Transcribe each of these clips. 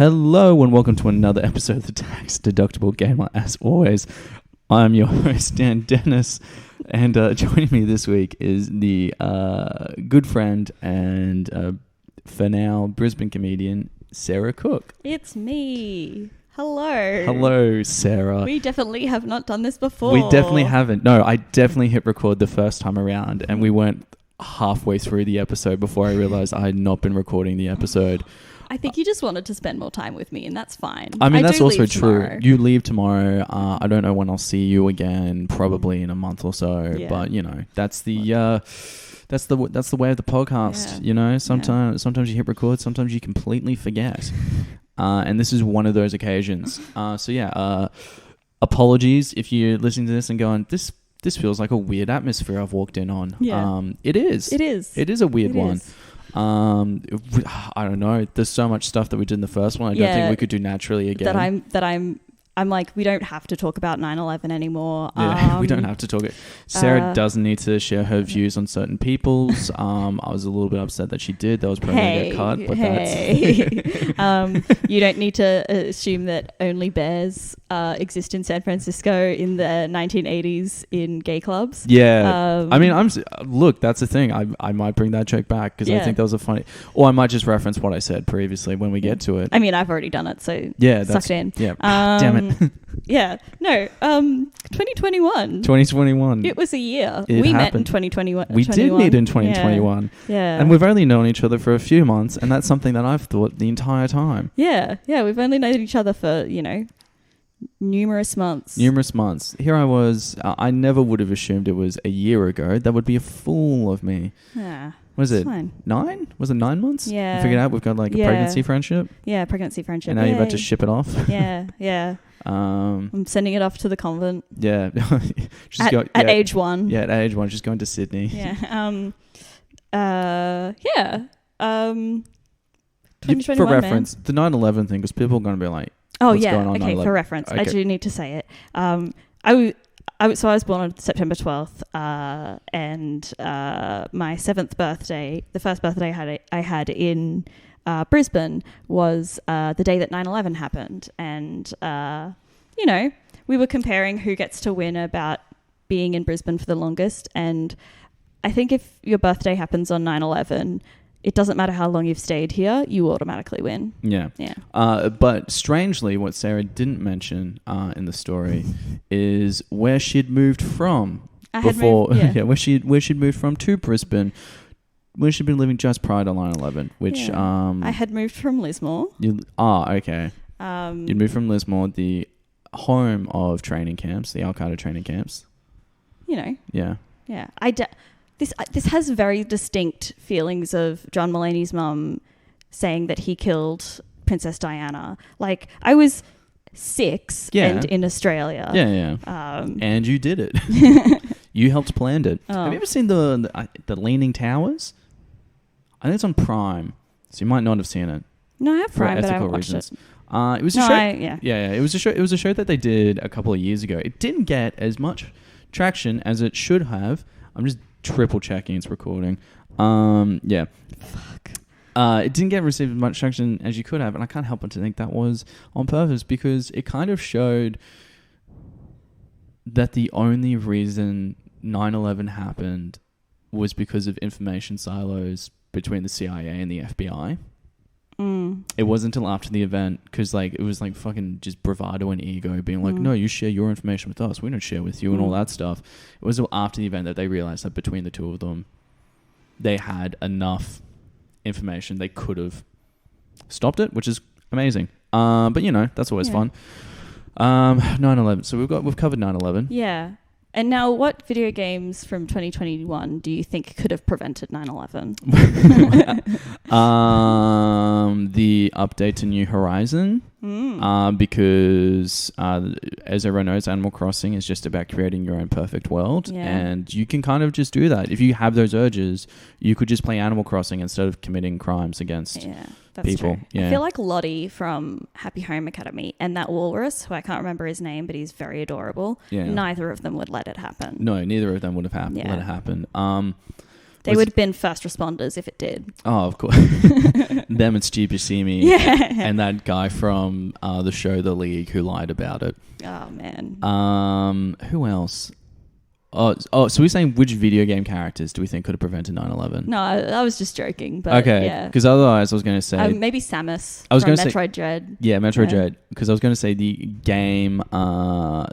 Hello and welcome to another episode of the Tax Deductible Gamer. As always, I'm your host, Dan Dennis, and joining me this week is the good friend and for now Brisbane comedian, Sarah Cook. It's me. Hello. Hello, Sarah. We definitely have not done this before. We definitely haven't. No, I definitely hit record the first time around and we weren't halfway through the episode before I realized I had not been recording the episode. I think you just wanted to spend more time with me, and that's fine. I mean, that's also true. Tomorrow. You leave tomorrow. I don't know when I'll see you again. Probably in a month or so. Yeah. But you know, that's the way of the podcast. Yeah. You know, sometimes you hit record, sometimes you completely forget. And this is one of those occasions. Apologies if you're listening to this and going, this feels like a weird atmosphere I've walked in on. Yeah. It is. It is. It is a weird one. Is. I don't know. There's so much stuff that we did in the first one. I don't think we could do naturally again. I'm like, we don't have to talk about 9/11 anymore. Yeah, we don't have to talk it. Sarah doesn't need to share her views on certain people's. I was a little bit upset that she did. That was probably going to get cut, but that's... You don't need to assume that only bears exist in San Francisco in the 1980s in gay clubs. Yeah. I mean, look, that's the thing. I might bring that joke back because I think that was a funny... Or I might just reference what I said previously when we get to it. I mean, I've already done it, so sucked in. Yeah. Damn it. Yeah. No. 2021. 2021. It was a year. We met in 2021. We did meet in 2021. Yeah. And we've only known each other for a few months, and that's something that I've thought the entire time. Yeah. Yeah. We've only known each other for, numerous months. Here I was. I never would have assumed it was a year ago. That would be a fool of me. Yeah. Was it fine. 9? Was it 9 months? Yeah. You figured out we've got a pregnancy friendship? Yeah, pregnancy friendship. And now you're about to ship it off? Yeah, yeah. I'm sending it off to the convent. Yeah. At age 1. Yeah, at age 1. Just going to Sydney. Yeah. 2021, for reference, the 9/11 thing, because people are going to be like, what's going on? Okay, for reference. Okay. I do need to say it. So I was born on September 12th, and my 7th birthday, the first birthday I had in Brisbane, was the day that 9/11 happened. And, we were comparing who gets to win about being in Brisbane for the longest. And I think if your birthday happens on 9/11, it doesn't matter how long you've stayed here, you automatically win. Yeah. But strangely, what Sarah didn't mention in the story is where she'd moved from where she'd moved from to Brisbane, where she'd been living just prior to 9/11, which... I had moved from Lismore. Okay. You'd moved from Lismore, the home of training camps, the Al-Qaeda training camps. Yeah. Yeah. This has very distinct feelings of John Mulaney's mum saying that he killed Princess Diana. Like, I was 6 and in Australia. Yeah. And you did it. You helped plan it. Oh. Have you ever seen the Leaning Towers? I think it's on Prime, so you might not have seen it. No, I have Prime, but I haven't watched it. It was a show. It was a show. It was a show that they did a couple of years ago. It didn't get as much traction as it should have. I'm just triple checking it's recording. Fuck. It didn't get received as much traction as you could have, and I can't help but to think that was on purpose because it kind of showed that the only reason 9/11 happened was because of information silos between the CIA and the FBI. It wasn't until after the event, because it was fucking just bravado and ego being like, no, you share your information with us, we don't share with you and all that stuff. It was after the event that they realized that between the two of them they had enough information they could have stopped it, which is amazing. But that's always fun. 9/11, so we've covered 9/11. Yeah. And now, what video games from 2021 do you think could have prevented 9/11? The update to New Horizon, because as everyone knows, Animal Crossing is just about creating your own perfect world, and you can kind of just do that. If you have those urges, you could just play Animal Crossing instead of committing crimes against people. True. Yeah. I feel like Lottie from Happy Home Academy and that walrus, who I can't remember his name, but he's very adorable. Yeah. Neither of them would let it happen. No, neither of them would have let it happen. They would have been first responders if it did. Oh, of course. Them and Stu Buscemi. Yeah. And that guy from the show The League who lied about it. Oh, man. Who else? Oh, so we're saying which video game characters do we think could have prevented 9/11? No, I was just joking. But okay, yeah. because otherwise I was going to say... maybe Samus I was from gonna Metroid Dread. Yeah, Metroid Dread. Because I was going to say the game... a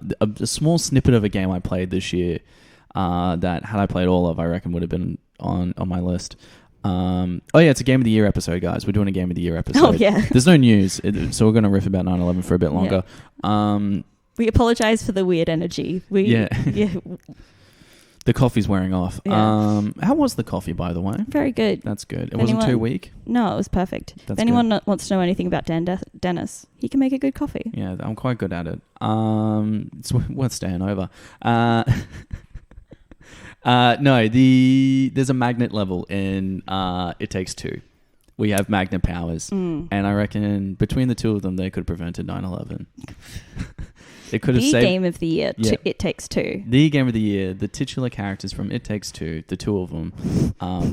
small snippet of a game I played this year that had I played all of, I reckon would have been on my list. It's a Game of the Year episode, guys. We're doing a Game of the Year episode. Oh, yeah. There's no news, so we're going to riff about 9/11 for a bit longer. Yeah. We apologise for the weird energy. Yeah. The coffee's wearing off. Yeah. How was the coffee, by the way? Very good. That's good. It wasn't too weak? No, it was perfect. If anyone wants to know anything about Dennis, he can make a good coffee. Yeah, I'm quite good at it. It's worth staying over. There's a magnet level in It Takes Two. We have magnet powers. And I reckon between the two of them, they could have prevented 9/11. It could have saved... Game of the Year, It Takes Two. The Game of the Year, the titular characters from It Takes Two, the two of them,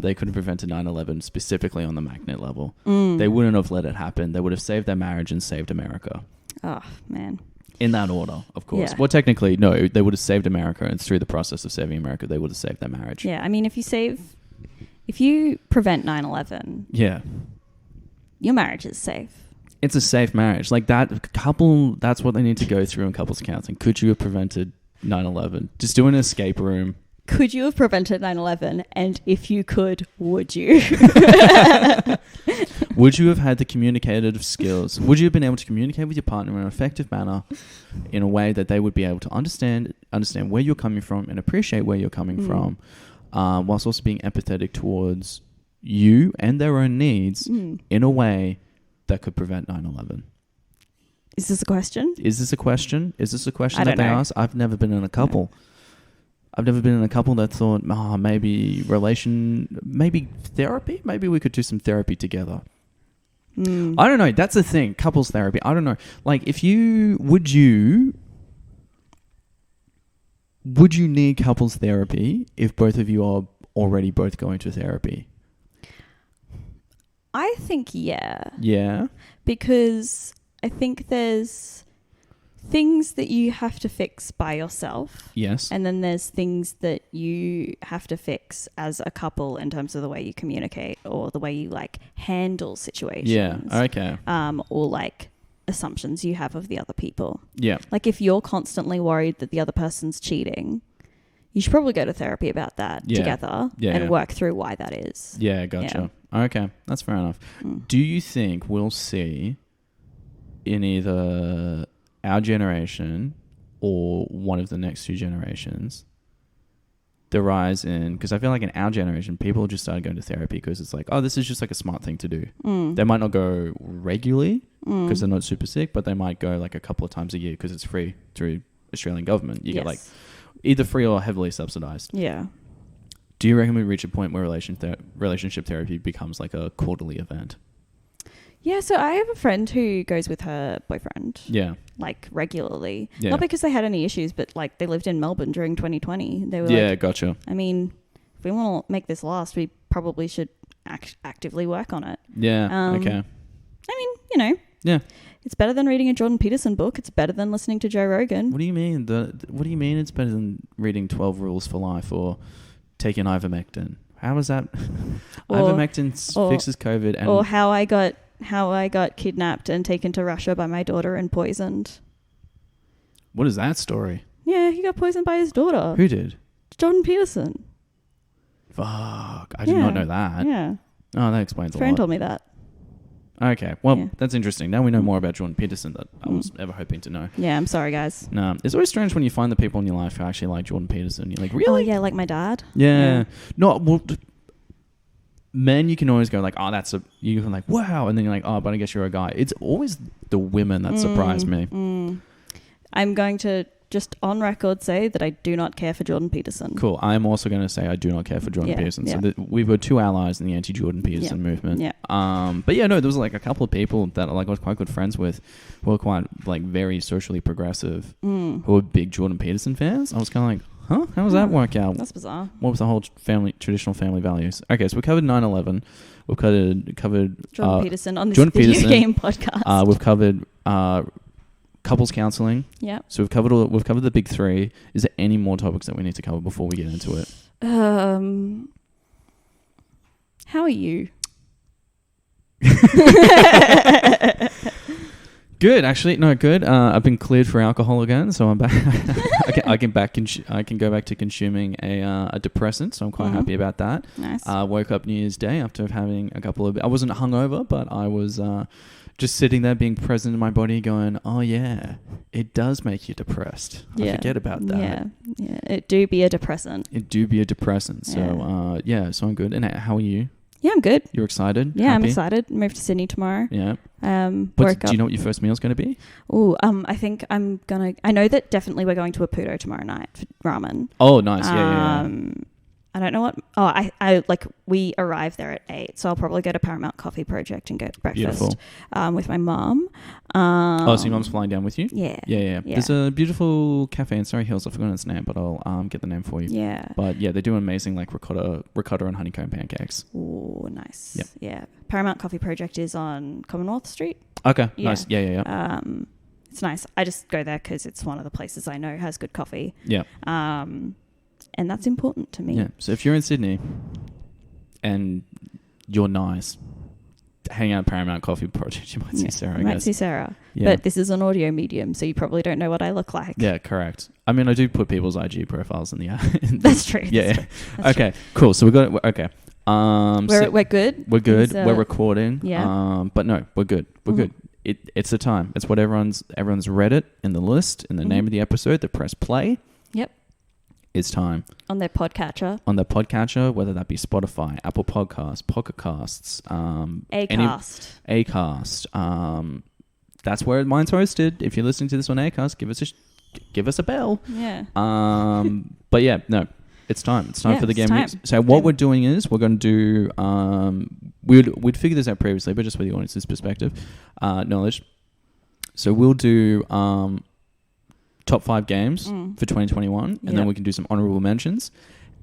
they could have prevented 9/11 specifically on the magnet level. They wouldn't have let it happen. They would have saved their marriage and saved America. Oh, man. In that order, of course. Yeah. Well, technically, no, they would have saved America, and through the process of saving America, they would have saved their marriage. Yeah, I mean, if you prevent 9/11, your marriage is safe. It's a safe marriage. Like that couple, that's what they need to go through in couples counseling. Could you have prevented 9/11? Just do an escape room. Could you have prevented 9/11? And if you could, would you? Would you have had the communicative skills? Would you have been able to communicate with your partner in an effective manner in a way that they would be able to understand where you're coming from and appreciate where you're coming from, whilst also being empathetic towards you and their own needs in a way that could prevent 9/11? Is this a question? Is this a question I that they don't know. ask? I've never been in a couple. I've never been in a couple that thought, maybe therapy? Maybe we could do some therapy together. I don't know. That's the thing. Couples therapy. I don't know. Like, would you need couples therapy if both of you are already both going to therapy? I think, yeah. Yeah? Because I think there's things that you have to fix by yourself. Yes. And then there's things that you have to fix as a couple in terms of the way you communicate or the way you handle situations. Yeah. Okay. Or assumptions you have of the other people. Yeah. Like if you're constantly worried that the other person's cheating, you should probably go to therapy about that together and work through why that is. Yeah, gotcha. Yeah. Okay, that's fair enough. Do you think we'll see in either our generation or one of the next two generations the rise in... Because I feel like in our generation, people just started going to therapy because it's like, this is just a smart thing to do. They might not go regularly because they're not super sick, but they might go a couple of times a year because it's free through Australian government. You get either free or heavily subsidized. Yeah. Do you reckon we reach a point where relationship therapy becomes a quarterly event? Yeah, so I have a friend who goes with her boyfriend. Yeah. Regularly. Yeah. Not because they had any issues, but they lived in Melbourne during 2020. They were gotcha. I mean, if we want to make this last, we probably should actively work on it. Yeah, okay. I mean, Yeah. It's better than reading a Jordan Peterson book. It's better than listening to Joe Rogan. What do you mean? What do you mean it's better than reading 12 Rules for Life or taking ivermectin? How is that? Ivermectin fixes COVID. Or how I got kidnapped and taken to Russia by my daughter and poisoned. What is that story? Yeah, he got poisoned by his daughter. Who did? Jordan Peterson. Fuck. I did not know that. Yeah. Oh, that explains a lot. Friend told me that. Okay. Well, that's interesting. Now we know more about Jordan Peterson that I was ever hoping to know. Yeah, I'm sorry, guys. No, it's always strange when you find the people in your life who actually like Jordan Peterson. You're like, really? Oh, yeah, like my dad. Yeah. No, well... Men, you can always go you can wow, and then you're like, but I guess you're a guy. It's always the women that surprise me. I'm going to just on record say that I do not care for Jordan Peterson. Cool. I'm also going to say I do not care for Jordan Peterson. So we've got two allies in the anti-Jordan Peterson movement. Yeah. But yeah, no, there was a couple of people that I was quite good friends with who were quite very socially progressive who were big Jordan Peterson fans. I was kind of Huh? How does that work out? That's bizarre. What was the whole traditional family values? Okay, so we covered 9/11. We've covered Jordan Peterson on this video game podcast. We've covered couples counselling. Yeah. So we've covered the big three. Is there any more topics that we need to cover before we get into it? How are you? Good, actually. No, good. I've been cleared for alcohol again, so I'm back. I can go back to consuming a depressant, so I'm quite happy about that. Nice. Woke up New Year's Day after having a couple of. I wasn't hungover, but I was just sitting there, being present in my body, going, "Oh yeah, it does make you depressed." I forget about that. Yeah. It do be a depressant. So so I'm good. And how are you? Yeah, I'm good. You're excited? Yeah, Happy? I'm excited. Move to Sydney tomorrow. Yeah. Do you know what your first meal's going to be? Oh, I think I know that definitely we're going to a Puto tomorrow night for ramen. Oh, nice. Yeah. I don't know what. Oh, I we arrive there at 8, so I'll probably go to Paramount Coffee Project and get breakfast with my mum. So your mum's flying down with you? Yeah. There's a beautiful cafe in Surrey Hills. I've forgotten its name, but I'll get the name for you. Yeah. But yeah, they do amazing like ricotta and honeycomb pancakes. Oh, nice. Yep. Yeah. Paramount Coffee Project is on Commonwealth Street. Okay. Yeah. Nice. Yeah. It's nice. I just go there because it's one of the places I know has good coffee. Yeah. And that's important to me. Yeah. So if you're in Sydney and you're nice, hang out at Paramount Coffee Project, you might see Sarah. You might see Sarah. Yeah. But this is an audio medium, so you probably don't know what I look like. Yeah, correct. I mean, I do put people's IG profiles in the That's true. Yeah. That's okay. Cool. So we're good. We're good. We're good. We're recording. Yeah. But no, we're good. We're good. It's the time. It's what everyone's read it in the list, in the name of the episode. They press play. Yep. It's time. On their podcatcher. Whether that be Spotify, Apple Podcasts, Pocket Casts, Acast. That's where mine's hosted. If you're listening to this on Acast, give us a bell. Yeah. But yeah, no, it's time. It's time for the game. So what we're doing is we're going to do. We'd figured this out previously, but just for the audience's perspective, knowledge. So we'll do top 5 games for 2021, and then we can do some honourable mentions,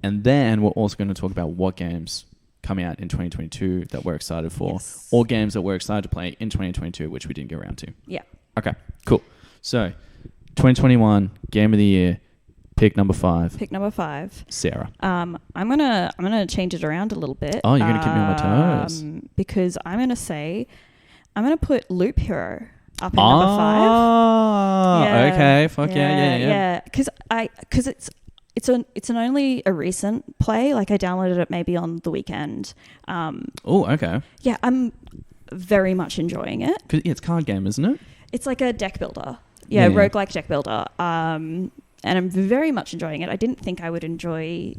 and then we're also going to talk about what games coming out in 2022 that we're excited for, or games that we're excited to play in 2022 which we didn't get around to. Yeah. Okay. Cool. So, 2021 game of the year, pick number 5. Sarah. I'm gonna change it around a little bit. Oh, you're gonna keep me on my toes. Because I'm gonna put Loop Hero up in number 5. Oh, okay. Fuck yeah. Yeah. Because it's an only a recent play. Like I downloaded it maybe on the weekend. Oh, okay. Yeah, I'm very much enjoying it. It's a card game, isn't it? It's like a deck builder. Yeah, roguelike deck builder. And I'm very much enjoying it. I didn't think I would enjoy.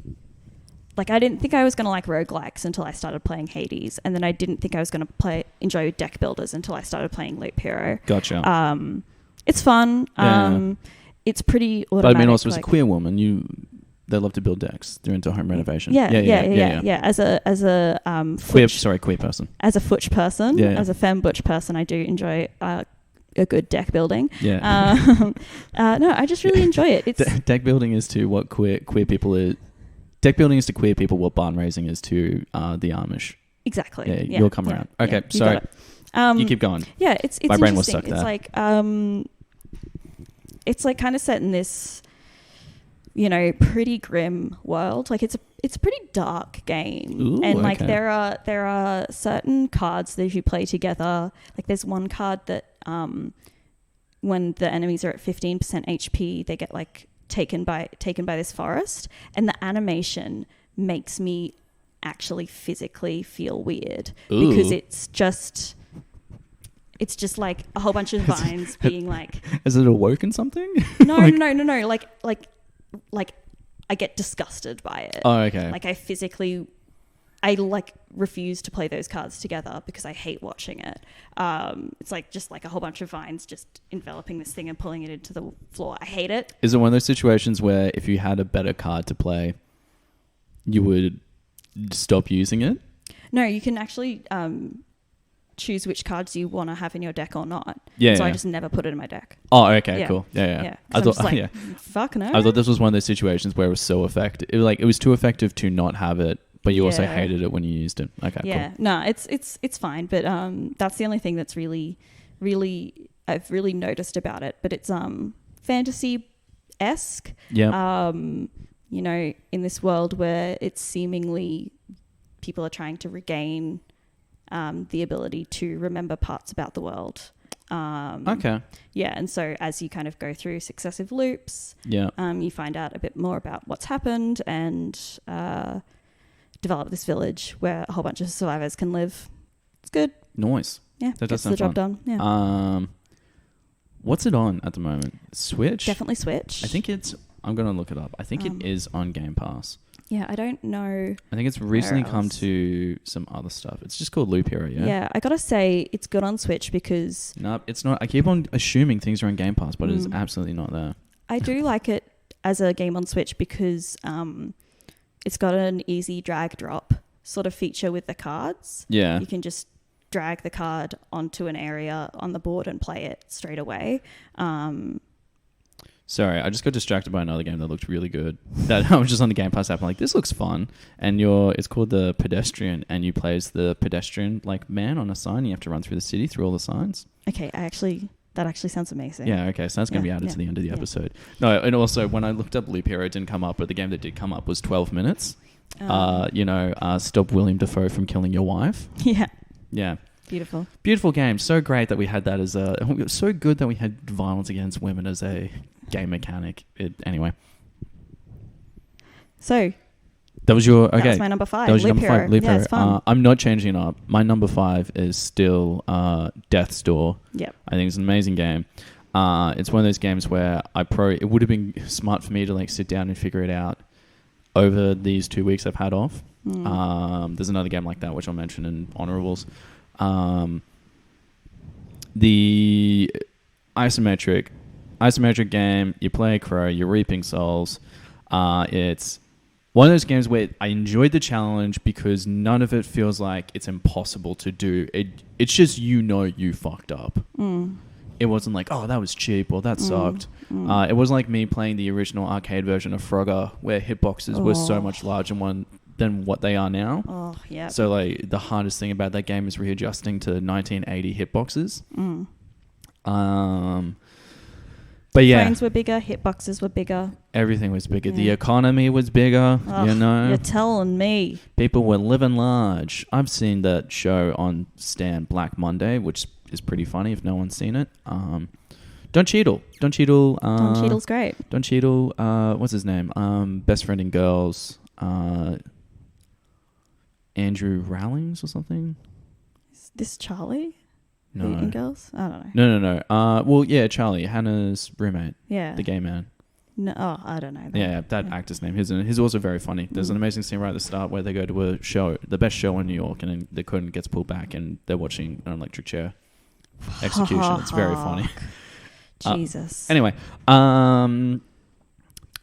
Like, I didn't think I was going to like roguelikes until I started playing Hades. And then I didn't think I was going to enjoy deck builders until I started playing Loop Hero. Gotcha. It's fun. It's pretty automatic. But I mean, also as a queer woman, they love to build decks. They're into home renovation. Yeah. As a queer person. As a futch person, as a femme butch person, I do enjoy a good deck building. Yeah. No, I just really enjoy it. It's deck building is to what queer people is. Deck building is to queer people what barn raising is to the Amish. Exactly. Yeah, you'll come around. Okay, sorry. You keep going. Yeah, it's my brain was stuck there. It's like kind of set in this, pretty grim world. Like it's a pretty dark game. Ooh, and like there are certain cards that you play together. Like there's one card that when the enemies are at 15% HP, they get like taken by this forest, and the animation makes me actually physically feel weird. Ooh. Because it's just like a whole bunch of vines being like. Has it awoken something? No. Like I get disgusted by it. Oh, okay. Like I refuse to play those cards together because I hate watching it. It's like just like a whole bunch of vines just enveloping this thing and pulling it into the floor. I hate it. Is it one of those situations where if you had a better card to play, you would stop using it? No, you can actually choose which cards you want to have in your deck or not. Yeah. So I just never put it in my deck. Oh, okay, cool. Yeah. I thought, like, fuck no. I thought this was one of those situations where it was so effective. It was too effective to not have it, but you also hated it when you used it. Okay, yeah. cool. No, it's fine. But that's the only thing that's really I've really noticed about it. But it's fantasy-esque. Yeah. You know, in this world where it's seemingly people are trying to regain the ability to remember parts about the world. Okay. Yeah, and so as you kind of go through successive loops, you find out a bit more about what's happened and develop this village where a whole bunch of survivors can live. It's good. Nice. Yeah, that gets the job done. Yeah. What's it on at the moment? Switch? Definitely Switch. I think I'm going to look it up. I think it is on Game Pass. Yeah, I don't know. I think it's recently come to some other stuff. It's just called Loop Hero, yeah? Yeah, I got to say it's good on Switch because... No, it's not. I keep on assuming things are on Game Pass, but it is absolutely not there. I do like it as a game on Switch because it's got an easy drag drop sort of feature with the cards. Yeah. You can just drag the card onto an area on the board and play it straight away. Sorry, I just got distracted by another game that looked really good. That I was just on the Game Pass app. I'm like, this looks fun. And it's called The Pedestrian, and you play as the pedestrian like man on a sign. You have to run through the city through all the signs. Okay, that actually sounds amazing. Yeah, okay, so that's going to be added to the end of the episode. No, and also when I looked up Loop Hero, it didn't come up, but the game that did come up was 12 minutes. Stop William Dafoe from killing your wife. Yeah. Yeah. Beautiful. Beautiful game. So great that we had that as so good that we had violence against women as a game mechanic. Anyway. So. That was your... Okay. That was my number 5. That was your Loop number 5. Loop Hero. It's fun. I'm not changing it up. My number 5 is still Death's Door. Yep. I think it's an amazing game. It's one of those games where it would have been smart for me to like sit down and figure it out over these 2 weeks I've had off. There's another game like that which I'll mention in honourables. The isometric game, you play a crow, you're reaping souls. It's one of those games where I enjoyed the challenge because none of it feels like it's impossible to do. It's just you fucked up. It wasn't like, oh, that was cheap or that sucked. It wasn't like me playing the original arcade version of Frogger where hitboxes were so much larger than what they are now. Oh, yeah. So like the hardest thing about that game is readjusting to 1980 hitboxes. But yeah, frames were bigger, hitboxes were bigger. Everything was bigger. The economy was bigger. You're telling me. People were living large. I've seen that show on Stan, Black Monday, which is pretty funny if no one's seen it. Don Cheadle. Don Cheadle's great. Don Cheadle. What's his name? Best Friend in Girls. Andrew Rowlings or something. Is this Charlie? No. In Girls? I don't know. No. Well, yeah, Charlie, Hannah's roommate. Yeah. The gay man. No, I don't know. Yeah, that actor's name. He's also very funny. There's an amazing scene right at the start where they go to a show, the best show in New York, and then the curtain gets pulled back and they're watching an electric chair execution. It's very funny. Jesus. Anyway,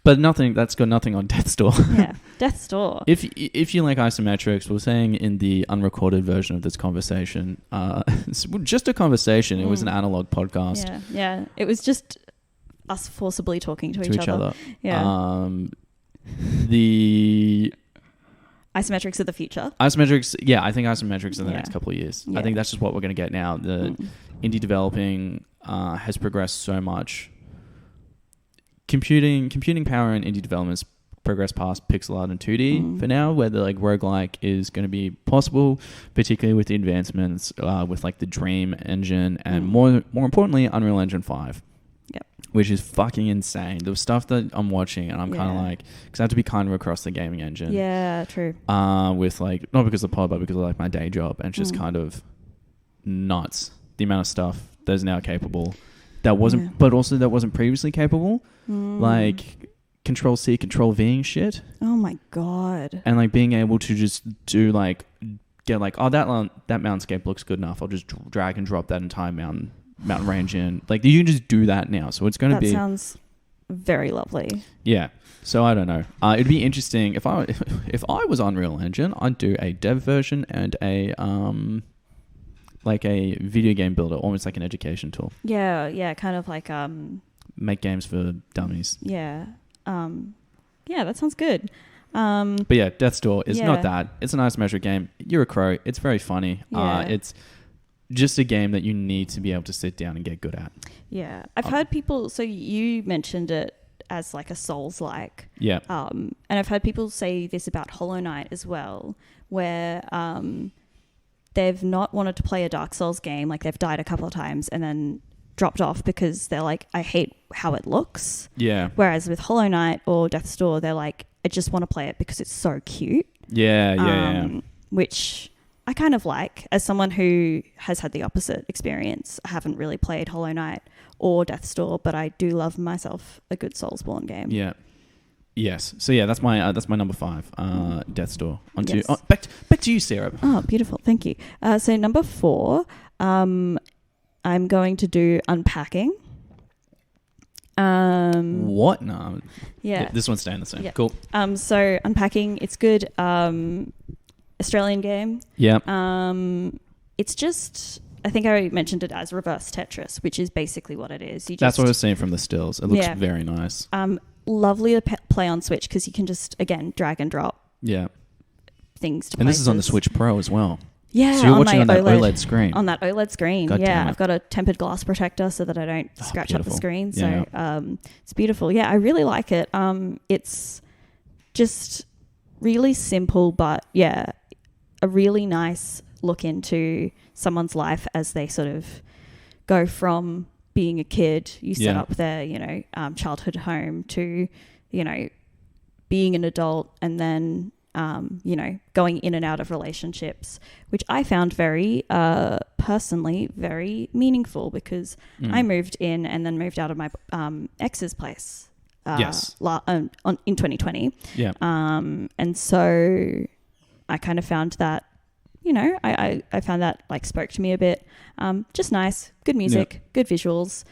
but that's got nothing on Death's Door. Yeah, Death's Door. If you like isometrics, we're saying in the unrecorded version of this conversation, it's just a conversation. It was an analog podcast. Yeah. It was just us forcibly talking to each other. Yeah. The isometrics of the future. Isometrics, yeah. I think isometrics in the next couple of years. Yeah. I think that's just what we're going to get now. The indie developing has progressed so much. Computing power in indie developments progress past pixel art and 2D for now, where the like roguelike is going to be possible, particularly with the advancements with like the Dream engine and more importantly Unreal Engine 5. Yep. Which is fucking insane. The stuff that I'm watching and I'm kind of like, because I have to be kind of across the gaming engine. Yeah, true. With like, not because of the pod, but because of like my day job, and it's just kind of nuts. The amount of stuff that is now capable that wasn't, but also that wasn't previously capable. Like Control C, Control V shit. Oh my God. And like being able to just do like, get like, oh, that mountainscape looks good enough. I'll just drag and drop that entire mountain range in. Like you can just do that now. So it's going to be... That sounds very lovely. Yeah. So I don't know. It'd be interesting if I was Unreal Engine, I'd do a dev version and a like a video game builder, almost like an education tool. Yeah, kind of like make games for dummies. Yeah, that sounds good. But yeah, Death's Door is not that. It's a nice measure game. You're a crow. It's very funny. Yeah. It's just a game that you need to be able to sit down and get good at. Yeah, I've heard people. So you mentioned it as like a Souls-like. Yeah. And I've heard people say this about Hollow Knight as well, where they've not wanted to play a Dark Souls game. Like they've died a couple of times and then dropped off because they're like, I hate how it looks. Yeah. Whereas with Hollow Knight or Death's Door, they're like, I just want to play it because it's so cute. Yeah. Which I kind of like. As someone who has had the opposite experience, I haven't really played Hollow Knight or Death's Door, but I do love myself a good Soulsborne game. Yeah. Yes. So yeah, that's my number 5. Death's Door. Yes. Back to you, Sarah. Oh, beautiful. Thank you. So number 4, I'm going to do Unpacking. What? No. Yeah. This one's staying the same. Yeah. Cool. So Unpacking, it's good. Australian game. Yeah. It's just, I think I mentioned it as reverse Tetris, which is basically what it is. That's what I was saying from the stills. It looks very nice. Lovely to play on Switch because you can just, again, drag and drop things to And places. this is on the Switch Pro as well. Yeah, so you're watching on that OLED screen. On that OLED screen, God yeah. I've got a tempered glass protector so that I don't scratch up the screen. So it's beautiful. Yeah, I really like it. It's just really simple, but yeah, a really nice look into someone's life as they sort of go from being a kid, you set up their, childhood home to, being an adult and then going in and out of relationships, which I found very, personally, very meaningful because I moved in and then moved out of my ex's place in 2020. Yeah. And so I kind of found that, I found that like spoke to me a bit. Just nice, good music, good visuals.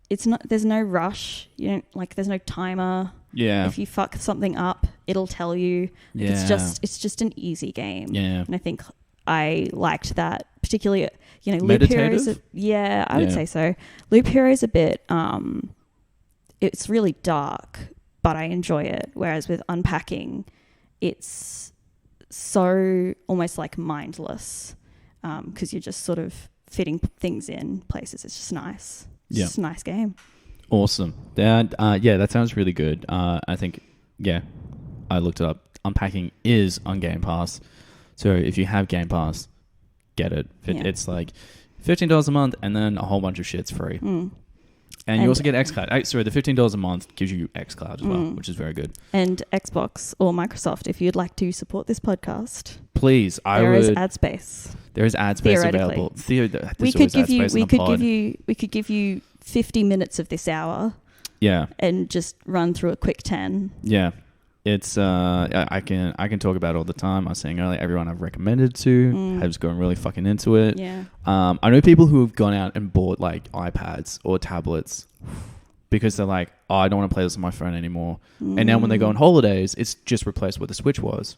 There's no rush, there's no timer. Yeah. If you fuck something up, it'll tell you. Yeah. It's just an easy game. Yeah. And I think I liked that, particularly, Loop Meditative? Heroes. I would say so. Loop Heroes a bit, it's really dark, but I enjoy it. Whereas with Unpacking, it's so almost like mindless because you're just sort of fitting things in places. It's just nice. It's just a nice game. Awesome. That sounds really good. I think, I looked it up. Unpacking is on Game Pass. So if you have Game Pass, get it. It's like $15 a month and then a whole bunch of shit's free. And you also get xCloud. Sorry, the $15 a month gives you xCloud as well, which is very good. And Xbox or Microsoft, if you'd like to support this podcast. Please, there is ad space. There is ad space available. We could give you 50 minutes of this hour. Yeah. And just run through a quick 10. Yeah. It's I can talk about it all the time. I was saying earlier, everyone I've recommended to has gone really fucking into it. Yeah. I know people who have gone out and bought like iPads or tablets because they're like, oh, I don't want to play this on my phone anymore. And now when they go on holidays, it's just replaced what the Switch was.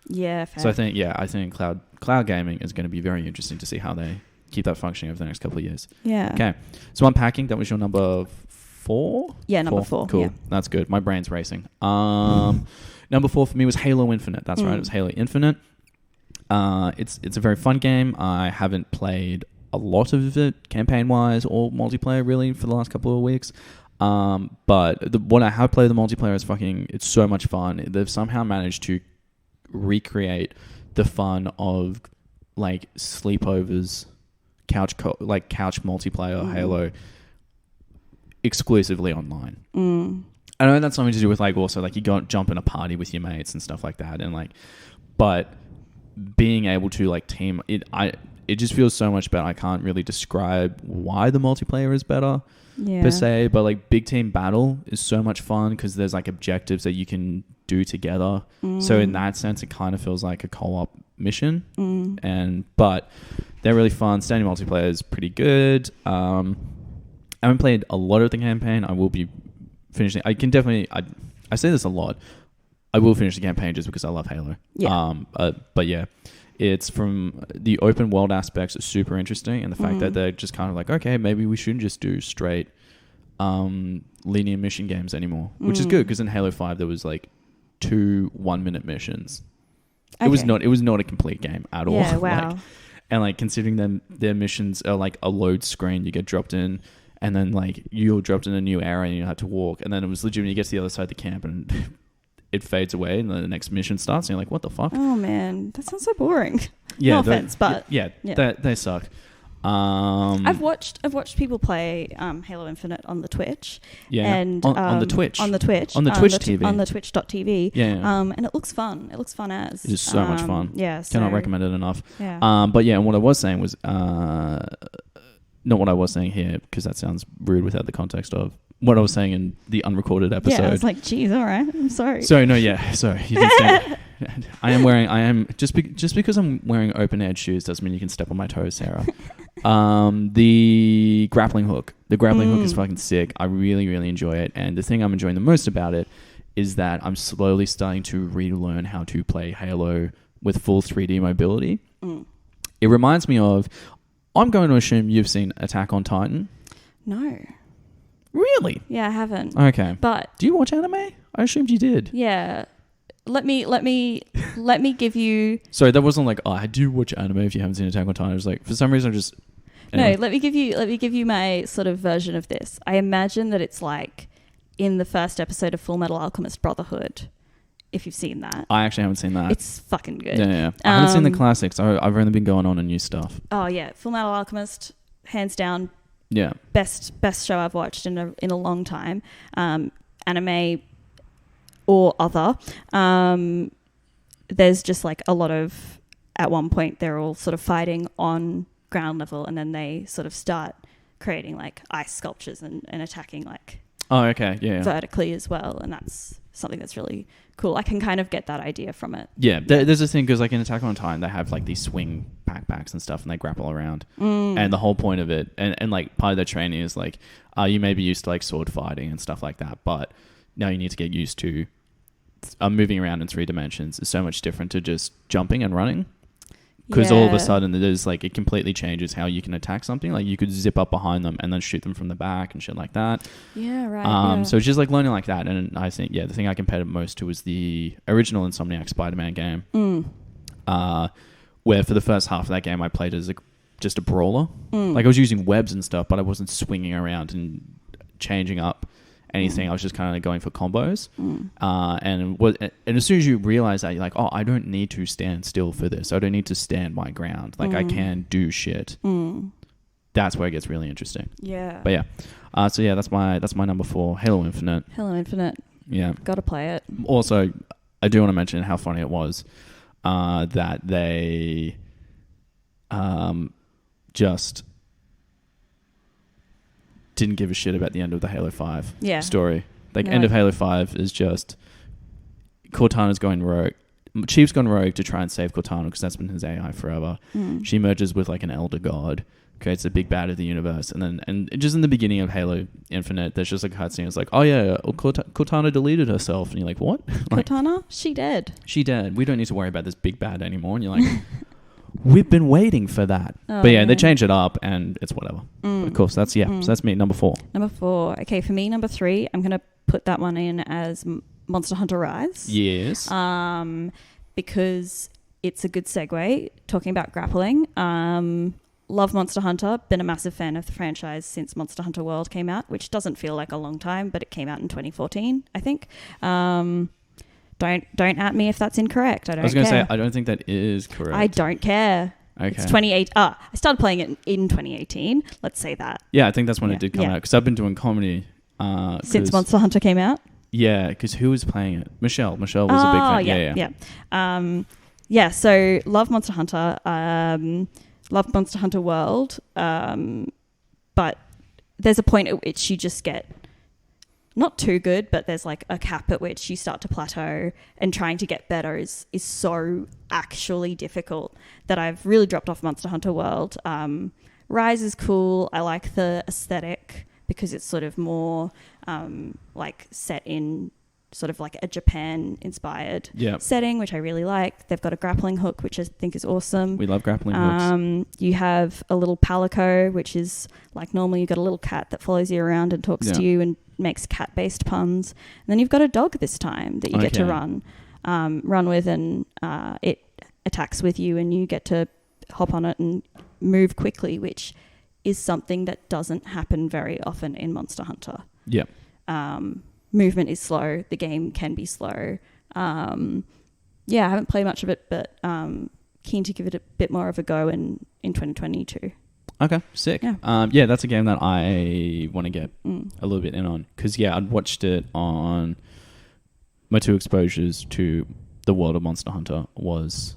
Yeah. Fair. So I think cloud gaming is going to be very interesting to see how they keep that functioning over the next couple of years. Yeah. Okay. So Unpacking, that was your number 4? Yeah, number 4. Cool. Yeah. That's good. My brain's racing. Number 4 for me was Halo Infinite. That's right. It was Halo Infinite. It's a very fun game. I haven't played a lot of it campaign-wise or multiplayer really for the last couple of weeks. But what I have played the multiplayer is it's so much fun. They've somehow managed to recreate the fun of like sleepovers, couch multiplayer Halo exclusively online. I know that's something to do with like also like you go jump in a party with your mates and stuff like that, and like, but being able to like team it just feels so much better. I can't really describe why the multiplayer is better per se, but like big team battle is so much fun because there's like objectives that you can do together. So in that sense, it kind of feels like a co-op mission. But they're really fun. Standing multiplayer is pretty good. I haven't played a lot of the campaign. I will be finishing. I can definitely. I say this a lot. I will finish the campaign just because I love Halo. Yeah. But yeah, It's from the open world aspects are super interesting, and the fact that they're just kind of like, okay, maybe we shouldn't just do straight linear mission games anymore, which is good because in Halo 5 there was like 2 1-minute missions. It was not a complete game at all. Yeah, wow. Like, and like considering their missions are like a load screen, you get dropped in, and then like you're dropped in a new area and you have to walk, and then it was legit. You get to the other side of the camp and it fades away, and then the next mission starts, and you're like, what the fuck? Oh man, that sounds so boring. Yeah, no offense, but yeah. They suck. I've watched people play Halo Infinite on the Twitch. Yeah, and on the Twitch. On the Twitch. On the Twitch TV. On the Twitch.tv. Yeah. And it looks fun. It looks fun as. It is so much fun. Yeah. So, cannot recommend it enough. Yeah. But yeah, and what I was saying was not what I was saying here, because that sounds rude without the context of what I was saying in the unrecorded episode. Yeah, I was like, geez, all right, I'm sorry. Sorry, no, yeah, sorry. You didn't stand. Just because I'm wearing open edge shoes doesn't mean you can step on my toes, Sarah. The grappling hook. The grappling hook is fucking sick. I really, really enjoy it. And the thing I'm enjoying the most about it is that I'm slowly starting to relearn how to play Halo with full 3D mobility. It reminds me of, I'm going to assume you've seen Attack on Titan. No. Really? Yeah, I haven't. Okay. But do you watch anime? I assumed you did. Yeah. Let me give you. Sorry, that wasn't like, oh, I do watch anime if you haven't seen Attack on Titan. It was like, for some reason, I just. Anyway. No, let me give you my sort of version of this. I imagine that it's like in the first episode of Full Metal Alchemist Brotherhood. If you've seen that. I actually haven't seen that. It's fucking good. Yeah. I haven't seen the classics. I've only been going on new stuff. Oh yeah, Full Metal Alchemist, hands down. Yeah. Best show I've watched in a long time. Anime or other. There's just like a lot of, at one point they're all sort of fighting on ground level, and then they sort of start creating like ice sculptures and attacking like vertically as well, and that's something that's really cool. I can kind of get that idea from it. Yeah, there's this thing because like in Attack on Titan they have like these swing backpacks and stuff, and they grapple around, and the whole point of it, and like part of their training is like you may be used to like sword fighting and stuff like that, but now you need to get used to moving around in 3 dimensions is so much different to just jumping and running. Because all of a sudden there's like, it completely changes how you can attack something. Like you could zip up behind them and then shoot them from the back and shit like that. Yeah, right. So it's just like learning like that. And I think, the thing I compared it most to was the original Insomniac Spider-Man game. Where for the first half of that game I played as just a brawler. Like I was using webs and stuff, but I wasn't swinging around and changing up anything. I was just kind of going for combos. And as soon as you realize that, you're like, oh, I don't need to stand still for this. I don't need to stand my ground. Like I can do shit. That's where it gets really interesting. Yeah. But yeah. So yeah, that's my number 4, Halo Infinite. Halo Infinite. Yeah. Gotta play it. Also, I do want to mention how funny it was that they just didn't give a shit about the end of the Halo 5 story. Like, end of Halo 5 is just Cortana's going rogue. Chief's gone rogue to try and save Cortana because that's been his AI forever. She merges with like an elder god, creates a big bad of the universe, and just in the beginning of Halo Infinite, there's just a cutscene. It's like, oh yeah, Cortana deleted herself, and you're like, what? Like, Cortana? She dead. She dead. We don't need to worry about this big bad anymore. And you're like, we've been waiting for that. Oh, but yeah, they changed it up, and it's whatever. But of course, that's So that's me, number 4. Number 4. Okay, for me, number 3, I'm gonna put that one in as Monster Hunter Rise. Yes. Because it's a good segue talking about grappling. Love Monster Hunter. Been a massive fan of the franchise since Monster Hunter World came out, which doesn't feel like a long time, but it came out in 2014, I think. Don't at me if that's incorrect. I was going to say, I don't think that is correct. I don't care. Okay. It's 28. I started playing it in 2018. Let's say that. Yeah, I think that's when it did come out, because I've been doing comedy since Monster Hunter came out. Yeah, because who was playing it? Michelle. Michelle was a big fan. Yeah. So love Monster Hunter. Love Monster Hunter World. But there's a point at which you just get not too good, but there's like a cap at which you start to plateau, and trying to get better is so actually difficult that I've really dropped off Monster Hunter World. Rise is cool. I like the aesthetic because it's sort of more like set in sort of like a Japan-inspired Yep. setting, which I really like. They've got a grappling hook, which I think is awesome. We love grappling hooks. You have a little palico, which is like normally you've got a little cat that follows you around and talks to you and makes cat-based puns. And then you've got a dog this time that you get to run with, and it attacks with you, and you get to hop on it and move quickly, which is something that doesn't happen very often in Monster Hunter. Yeah. Movement is slow. The game can be slow. I haven't played much of it, but keen to give it a bit more of a go in 2022. Okay, sick. Yeah. That's a game that I want to get a little bit in on, because I'd watched it on my 2 exposures to the world of Monster Hunter was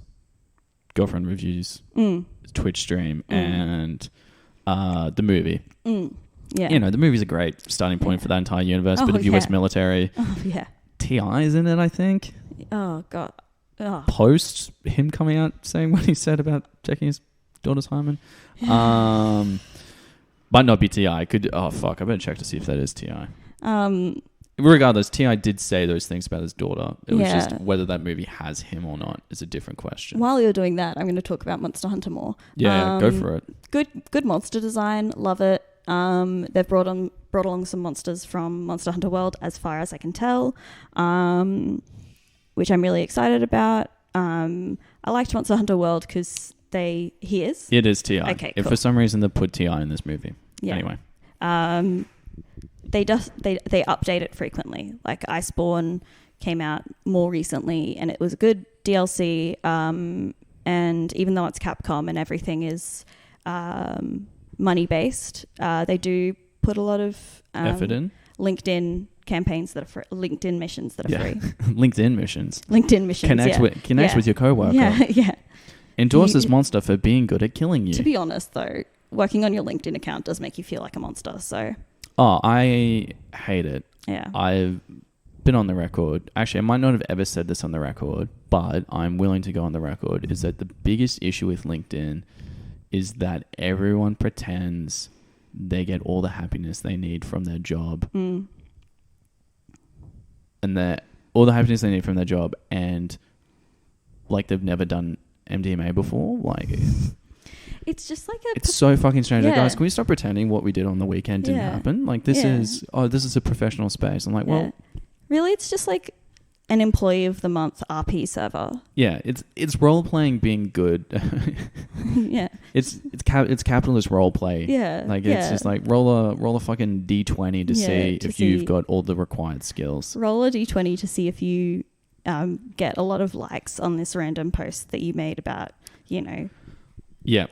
Girlfriend Reviews, Twitch stream, and the movie. Yeah. You know, the movie's a great starting point for that entire universe. Bit of US military. Oh, yeah. T.I.'s in it, I think. Oh, God. Oh. Post him coming out saying what he said about checking his daughter's hymen. Might not be T.I. Could. Oh, fuck. I better check to see if that is T.I. Regardless, T.I. did say those things about his daughter. It was just whether that movie has him or not is a different question. While you're doing that, I'm going to talk about Monster Hunter more. Yeah, go for it. Good monster design. Love it. They've brought along some monsters from Monster Hunter World, as far as I can tell, which I'm really excited about. I liked Monster Hunter World because he is. It is T.I. Okay, if cool. for some reason they put T.I. in this movie. Yeah. Anyway. They update it frequently. Like Iceborne came out more recently, and it was a good DLC. And even though it's Capcom and everything is money based, they do put a lot of effort in. LinkedIn campaigns that are free, LinkedIn missions that are free. LinkedIn missions. Connect with your coworker. Yeah. Endorse this monster for being good at killing you. To be honest, though, working on your LinkedIn account does make you feel like a monster. So. Oh, I hate it. Yeah. I've been on the record. Actually, I might not have ever said this on the record, but I'm willing to go on the record, is that the biggest issue with LinkedIn is that everyone pretends they get all the happiness they need from their job. And that all the happiness they need from their job, and like they've never done MDMA before. Like, it's just like it's so fucking strange. Like, guys, can we stop pretending what we did on the weekend didn't happen? Like, this is a professional space. I'm like, well, really, it's just like an employee of the month RP server. Yeah, it's role playing being good. Yeah, it's capitalist role play. Yeah, like it's just like roll a fucking D20 to see if you've got all the required skills. Roll a D20 to see if you get a lot of likes on this random post that you made about, you know,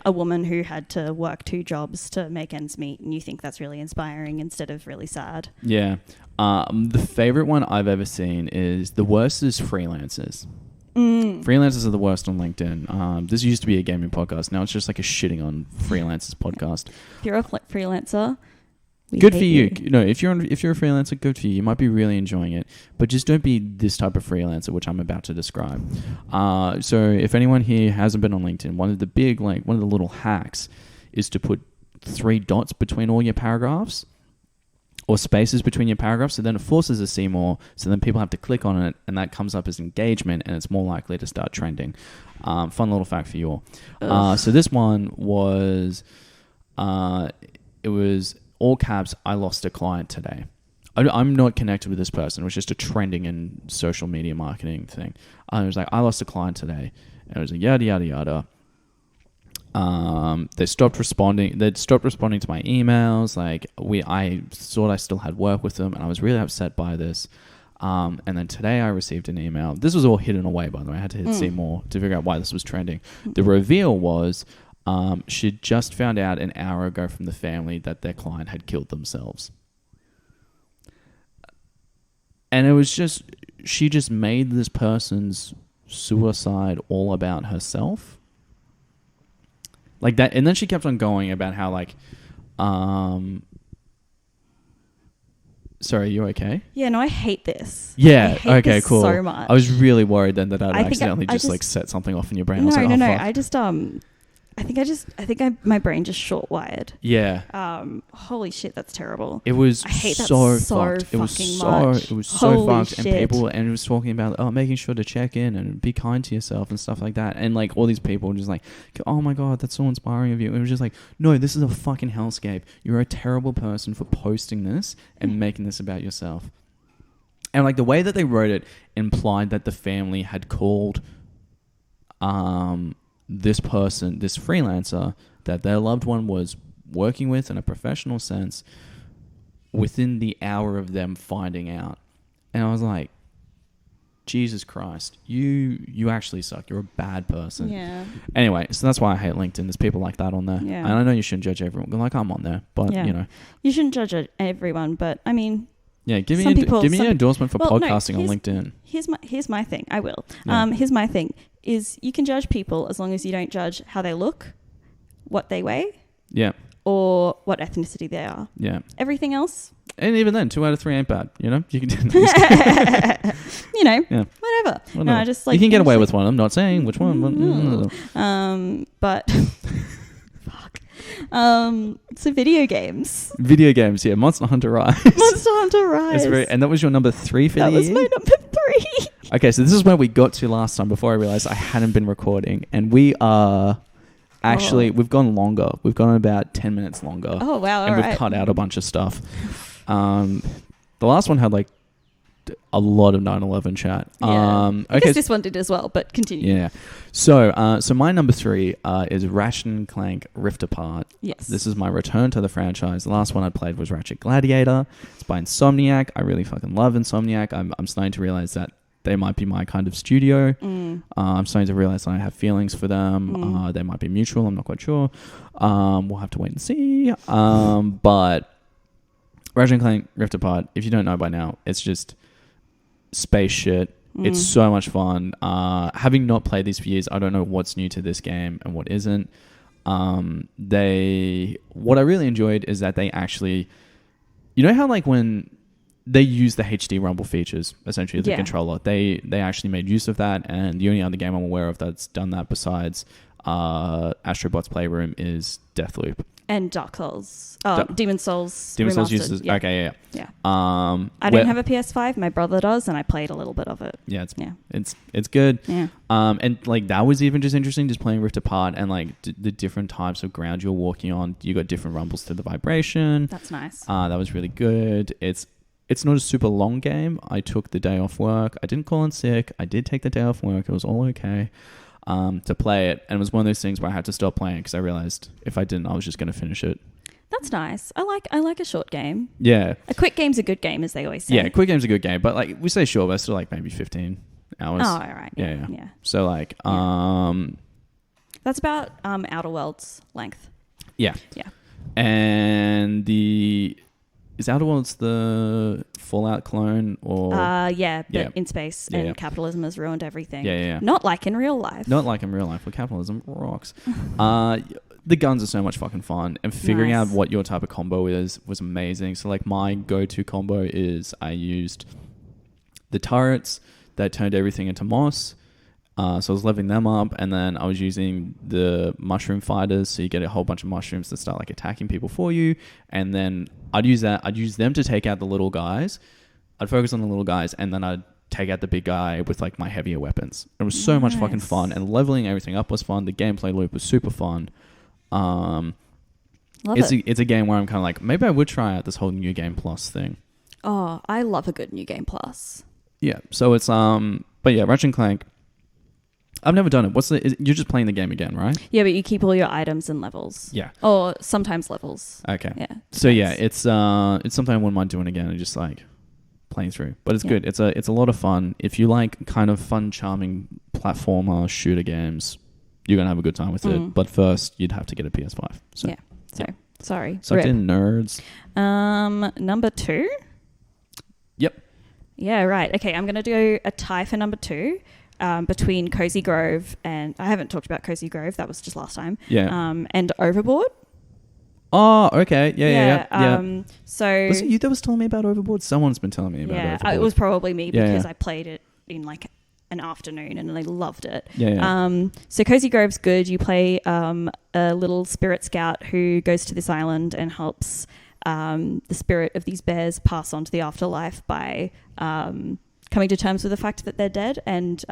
a woman who had to work 2 jobs to make ends meet, and you think that's really inspiring instead of really sad. Yeah. The favorite one I've ever seen is the worst is freelancers. Freelancers are the worst on LinkedIn. This used to be a gaming podcast. Now it's just like a shitting on freelancers podcast. If you're a freelancer, good for you. No, if you're a freelancer, good for you. You might be really enjoying it, but just don't be this type of freelancer, which I'm about to describe. So if anyone here hasn't been on LinkedIn, one of the little hacks is to put 3 dots between all your paragraphs, or spaces between your paragraphs, so then it forces a see more, so then people have to click on it, and that comes up as engagement, and it's more likely to start trending. Fun little fact for you all. So this one was, it was all caps, I lost a client today. I'm not connected with this person. It was just a trending in social media marketing thing. It was like, I lost a client today. And it was like, yada, yada, yada. They stopped responding. They'd stopped responding to my emails. Like, I thought I still had work with them, and I was really upset by this. And then today I received an email. This was all hidden away, by the way. I had to hit see more to figure out why this was trending. The reveal was she'd just found out an hour ago from the family that their client had killed themselves. And it was just, she just made this person's suicide all about herself. Like that, and then she kept on going about how, like, sorry, you okay? Yeah, no, I hate this. Yeah, I hate okay, this cool. so much. I was really worried then that I'd accidentally just like set something off in your brain. No, I was like, no. fuck. I just my brain just short wired. Yeah. Holy shit, that's terrible. It was I hate that so so fucked. It was so Holy fucked. shit. And it was talking about making sure to check in and be kind to yourself and stuff like that. And like all these people were just like, oh my god, that's so inspiring of you. It was just like, no, this is a fucking hellscape. You're a terrible person for posting this and making this about yourself. And like the way that they wrote it implied that the family had called this person, this freelancer that their loved one was working with in a professional sense within the hour of them finding out. And I was like, Jesus Christ, you actually suck. You're a bad person. Yeah. Anyway, so that's why I hate LinkedIn. There's people like that on there. Yeah. And I know you shouldn't judge everyone. Like, I'm on there, but Yeah. you know. You shouldn't judge everyone, but I mean... Yeah, give me an endorsement for podcasting on LinkedIn. Here's my thing. I will. Yeah. Here's my thing. Is you can judge people as long as you don't judge how they look, what they weigh, Yeah. or what ethnicity they are. Yeah. Everything else, and even then, 2 out of 3 ain't bad. You know, you can. you know, yeah. whatever. No, I just like you can get away with one. I'm not saying which one. But fuck. So video games. Video games, yeah. Monster Hunter Rise. Monster Hunter Rise. And that was your number 3 for the year? That was my number 3. Okay, so this is where we got to last time before I realized I hadn't been recording. And we are actually, we've gone longer. We've gone about 10 minutes longer. Oh, wow. And we've cut out a bunch of stuff. The last one had like a lot of 9/11 chat. Yeah. Okay. I guess this one did as well, but continue. Yeah. So my number 3 is Ratchet and Clank Rift Apart. Yes. This is my return to the franchise. The last one I played was Ratchet Gladiator. It's by Insomniac. I really fucking love Insomniac. I'm starting to realize that they might be my kind of studio. I'm starting to realize that I have feelings for them. They might be mutual. I'm not quite sure. We'll have to wait and see. But Ratchet and Clank Rift Apart, if you don't know by now, it's just space shit. It's so much fun. Having not played these for years, I don't know what's new to this game and what isn't. What I really enjoyed is that they actually, you know how like when they use the HD Rumble features essentially of the controller, they actually made use of that, and the only other game I'm aware of that's done that besides Astrobot's Playroom is Deathloop. And Dark Souls. Demon Souls. Demon Souls Remastered. uses... Yeah. Okay, yeah. I don't have a PS5. My brother does, and I played a little bit of it. Yeah, it's good. Yeah. And like that was even just interesting, just playing Rift Apart and like the different types of ground you're walking on. You got different rumbles to the vibration. That's nice. That was really good. It's not a super long game. I took the day off work. I didn't call in sick. I did take the day off work. It was all okay. To play it, and it was one of those things where I had to stop playing because I realized if I didn't, I was just going to finish it. That's nice. I like a short game. Yeah, a quick game's a good game, as they always say. Yeah, a quick game's a good game, but like we say short, but it's still like maybe 15 hours. Oh, all right. Yeah. So like, that's about Outer Worlds length. Yeah. Yeah. And is Outer Worlds the Fallout clone or? In space and capitalism has ruined everything. Yeah. Not like in real life. Not like in real life, where capitalism rocks. The guns are so much fucking fun, and figuring out what your type of combo is was amazing. So like my go-to combo is I used the turrets that turned everything into moss. So I was leveling them up, and then I was using the mushroom fighters, so you get a whole bunch of mushrooms that start like attacking people for you, and then I'd use them to take out the little guys. I'd focus on the little guys, and then I'd take out the big guy with like my heavier weapons. It was so much fucking fun, and leveling everything up was fun. The gameplay loop was super fun. It's a game where I'm kind of like, maybe I would try out this whole New Game Plus thing. Oh, I love a good New Game Plus. Yeah, so it's but yeah, Ratchet and Clank. I've never done it. You're just playing the game again, right? Yeah, but you keep all your items and levels. Yeah. Or sometimes levels. Okay. Yeah. So yeah, it's something I wouldn't mind doing again and just like playing through. But it's good. It's a lot of fun. If you like kind of fun, charming platformer shooter games, you're gonna have a good time with it. But first, you'd have to get a PS5. So, sorry. Sucked in nerds. Number 2. Yep. Yeah. Right. Okay. I'm gonna do a tie for number 2. Between Cozy Grove and... I haven't talked about Cozy Grove. That was just last time. Yeah. And Overboard. Oh, okay. Yeah. So... Was it you that was telling me about Overboard? Someone's been telling me about Overboard. It was probably me because I played it in like an afternoon, and I loved it. Yeah. So Cozy Grove's good. You play a little spirit scout who goes to this island and helps the spirit of these bears pass on to the afterlife by coming to terms with the fact that they're dead and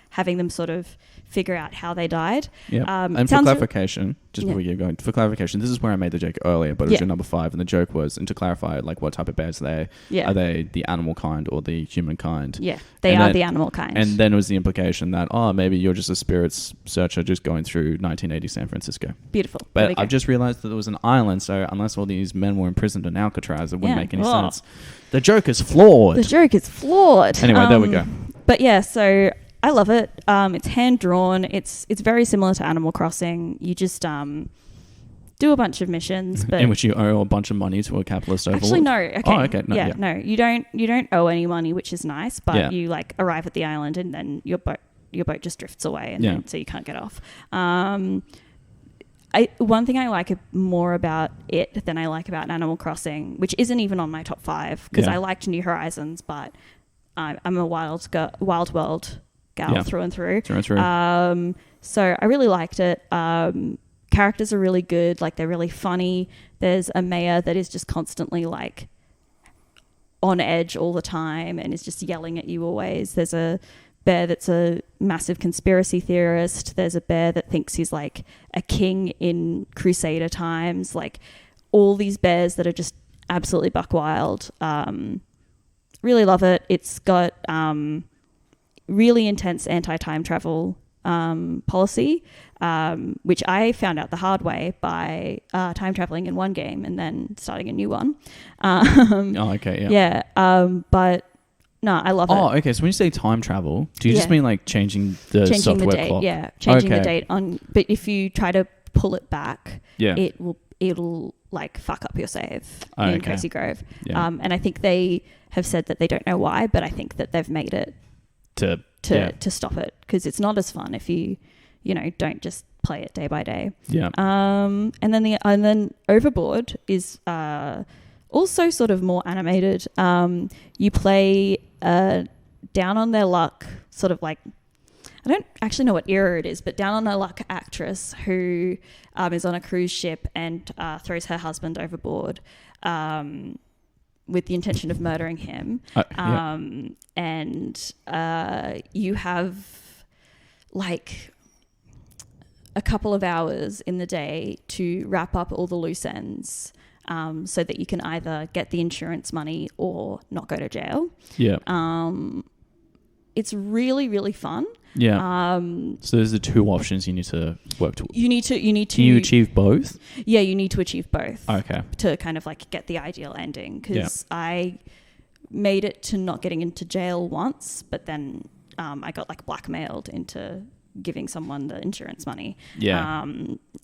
having them sort of figure out how they died. Yeah. And for clarification, just before you go, for clarification, this is where I made the joke earlier, but it was your number 5, and the joke was, and to clarify, like, what type of bears are they the animal kind or the human kind? Yeah, they are the animal kind. And then it was the implication that, maybe you're just a spirits searcher just going through 1980 San Francisco. Beautiful. But I've just realized that there was an island, so unless all these men were imprisoned in Alcatraz, it wouldn't make any sense. The joke is flawed. Anyway, there we go. But yeah, so I love it. It's hand drawn. It's very similar to Animal Crossing. You just do a bunch of missions, but in which you owe a bunch of money to a capitalist overlord. Actually, no. Okay. Oh, okay. No, no. You don't owe any money, which is nice. But you like arrive at the island, and then your boat just drifts away, and then, so you can't get off. One thing I like more about it than I like about Animal Crossing, which isn't even on my top 5, because I liked New Horizons, but I'm a wild world gal through and through. So I really liked it. Characters are really good, like they're really funny. There's a mayor that is just constantly like on edge all the time and is just yelling at you always. There's a bear that's a massive conspiracy theorist. There's a bear that thinks he's like a king in Crusader times. Like all these bears that are just absolutely buck wild. Really love it. It's got really intense anti-time travel policy, which I found out the hard way by time traveling in one game and then starting a new one. But no, I love it. Oh, okay. So when you say time travel, do you just mean like changing the software date, clock? Yeah, changing the date on. But if you try to pull it back, it'll like fuck up your save in Cozy Grove. Yeah. And I think they have said that they don't know why, but I think that they've made it to stop it, because it's not as fun if you don't just play it day by day. Yeah. And then Overboard is also sort of more animated. You play down on their luck, sort of like, I don't actually know what era it is, but down on their luck actress who is on a cruise ship and throws her husband overboard with the intention of murdering him. And you have like a couple of hours in the day to wrap up all the loose ends, so that you can either get the insurance money or not go to jail. Yeah. It's really, really fun. Yeah. So there's the 2 options you need to work towards. You need to. Can you achieve both? Yeah, you need to achieve both. Okay. To kind of like get the ideal ending, because I made it to not getting into jail once, but then I got like blackmailed into giving someone the insurance money. Yeah.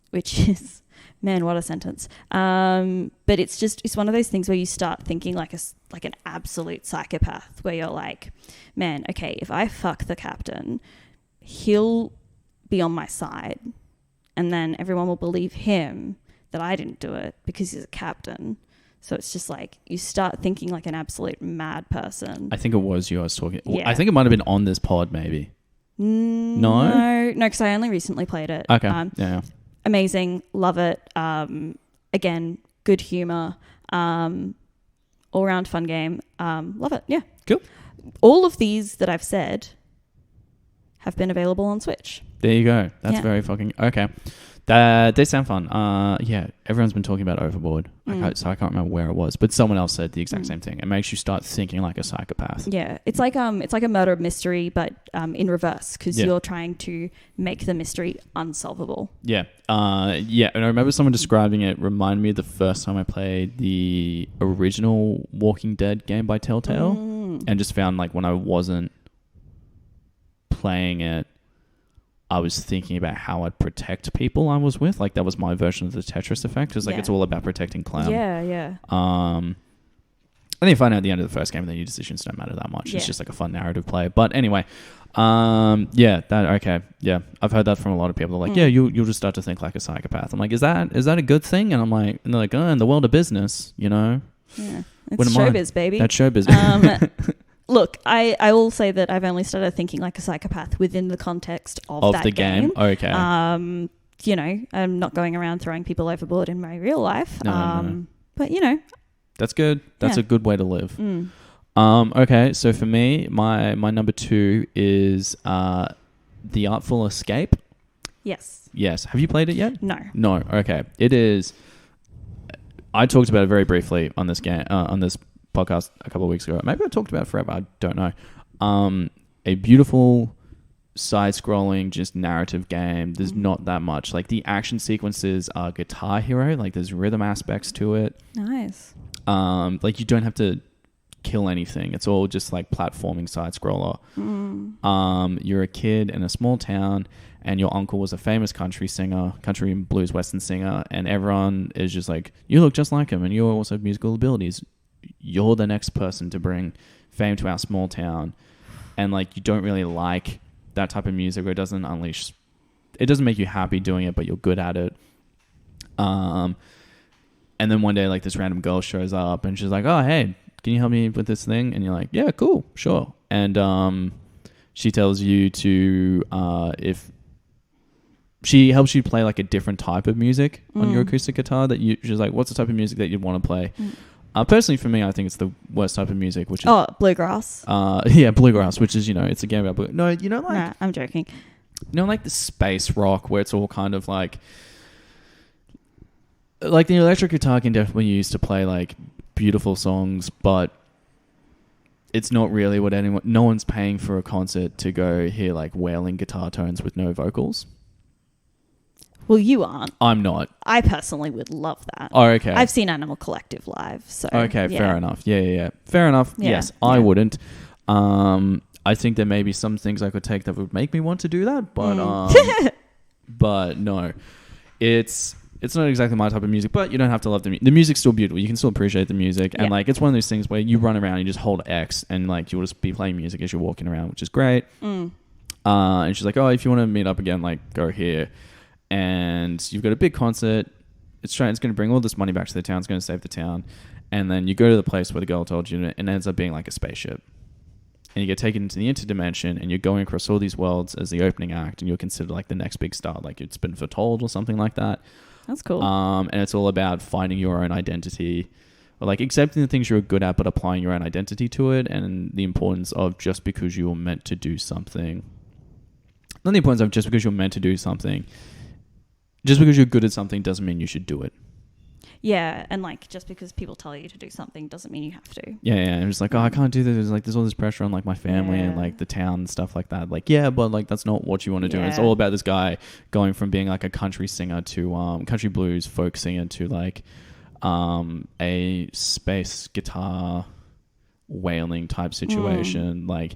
Which is, man, what a sentence. But it's one of those things where you start thinking like an absolute psychopath, where you're like, man, okay, if I fuck the captain, he'll be on my side, and then everyone will believe him that I didn't do it because he's a captain. So it's just like you start thinking like an absolute mad person. I think it was you I was talking. Yeah. I think it might have been on this pod maybe. No, because I only recently played it. Okay. Yeah. Amazing, love it. Again, good humor, all round fun game. Love it. Yeah. Cool. All of these that I've said have been available on Switch. There you go. That's very fucking okay. They sound fun. Yeah, everyone's been talking about Overboard. So I can't remember where it was, but someone else said the exact same thing. It makes you start thinking like a psychopath. Yeah, it's like a murder mystery, but in reverse, because you're trying to make the mystery unsolvable. Yeah. Yeah, and I remember someone describing it. Reminded me of the first time I played the original Walking Dead game by Telltale, and just found like when I wasn't playing it, I was thinking about how I'd protect people I was with. Like that was my version of the Tetris effect. Because like it's all about protecting Clem. Yeah. And then you find out at the end of the first game that your decisions don't matter that much. Yeah. It's just like a fun narrative play. But anyway, I've heard that from a lot of people. They're like, you'll just start to think like a psychopath. I'm like, is that a good thing? And I'm like, and they're like, in the world of business, Yeah, it's showbiz, baby. That's showbiz. Look, I will say that I've only started thinking like a psychopath within the context of that the game. Okay. You know, I'm not going around throwing people overboard in my real life. No. But, you know. That's good. That's a good way to live. Mm. Okay, so for me, my number 2 is The Artful Escape. Yes. Yes. Have you played it yet? No. No. Okay. It is... I talked about it very briefly on this game, on this podcast a couple of weeks ago. Maybe I talked about it forever. I don't know. A beautiful side-scrolling, just narrative game. There's not that much. Like, the action sequences are Guitar Hero. Like, there's rhythm aspects to it. Nice. Like, you don't have to kill anything. It's all just like platforming side-scroller. You're a kid in a small town, and your uncle was a famous country and blues western singer, and everyone is just like, you look just like him, and you also have musical abilities. You're the next person to bring fame to our small town. And like, you don't really like that type of music, where it doesn't make you happy doing it, but you're good at it. And then one day, like, this random girl shows up, and she's like, oh, hey, can you help me with this thing? And you're like, yeah, cool, sure. And she tells you to, if she helps you play like a different type of music on your acoustic guitar, she's like, what's the type of music that you'd want to play? Personally, for me, I think it's the worst type of music, which is... bluegrass. Yeah, bluegrass, which is, it's a game about bluegrass. No, like... Nah, I'm joking. Like the space rock, where it's all kind of like the electric guitar can definitely be used to play like beautiful songs, but it's not really what no one's paying for a concert to go hear like wailing guitar tones with no vocals. Well, you aren't. I'm not. I personally would love that. Oh, okay. I've seen Animal Collective live, so... Okay, fair enough. Yeah. Fair enough. Yeah, yes, I wouldn't. I think there may be some things I could take that would make me want to do that, but but no. It's not exactly my type of music, but you don't have to love the music. The music's still beautiful. You can still appreciate the music, and like, it's one of those things where you run around and you just hold X, and like, you'll just be playing music as you're walking around, which is great. And she's like, oh, if you want to meet up again, like, go here. And you've got a big concert. It's going to bring all this money back to the town. It's going to save the town. And then you go to the place where the girl told you, and it ends up being like a spaceship. And you get taken into the interdimension, and you're going across all these worlds as the opening act, and you're considered like the next big star, like it's been foretold or something like that. That's cool. And it's all about finding your own identity, or like accepting the things you're good at, but applying your own identity to it, and the importance of just because you were meant to do something. Not the importance of just because you're meant to do something. Just because you're good at something doesn't mean you should do it. Yeah, and like, just because people tell you to do something doesn't mean you have to. Yeah, and it's like, oh, I can't do this. There's all this pressure on like my family and like the town and stuff like that. Like, yeah, but like, that's not what you want to do. It's all about this guy going from being like a country singer to country blues folk singer to like a space guitar wailing type situation. Like,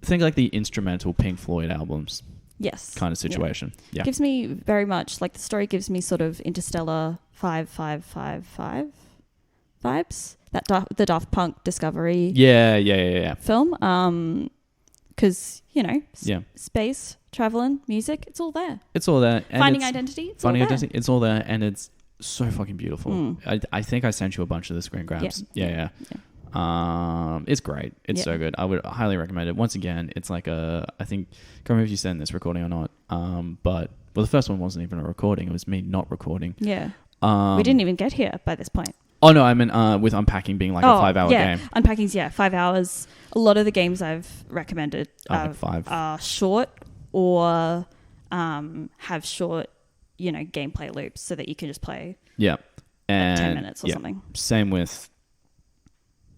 think like the instrumental Pink Floyd albums. Yes. Kind of situation. Yeah. Gives me very much, like, the story gives me sort of Interstellar 5555 vibes. The Daft Punk Discovery film. Because, space, traveling, music, it's all there. It's all there. And finding identity, it's all there, and it's so fucking beautiful. I think I sent you a bunch of the screen grabs. Yeah. It's great. It's so good. I would highly recommend it. Once again, it's like I think, I can't remember if you said in this recording or not. But the first one wasn't even a recording. It was me not recording. Yeah. We didn't even get here by this point. Oh no, I mean with Unpacking being like a 5-hour game. Unpacking's 5 hours. A lot of the games I've recommended are short or have short, gameplay loops so that you can just play. Yeah. And 10 minutes or something. Same with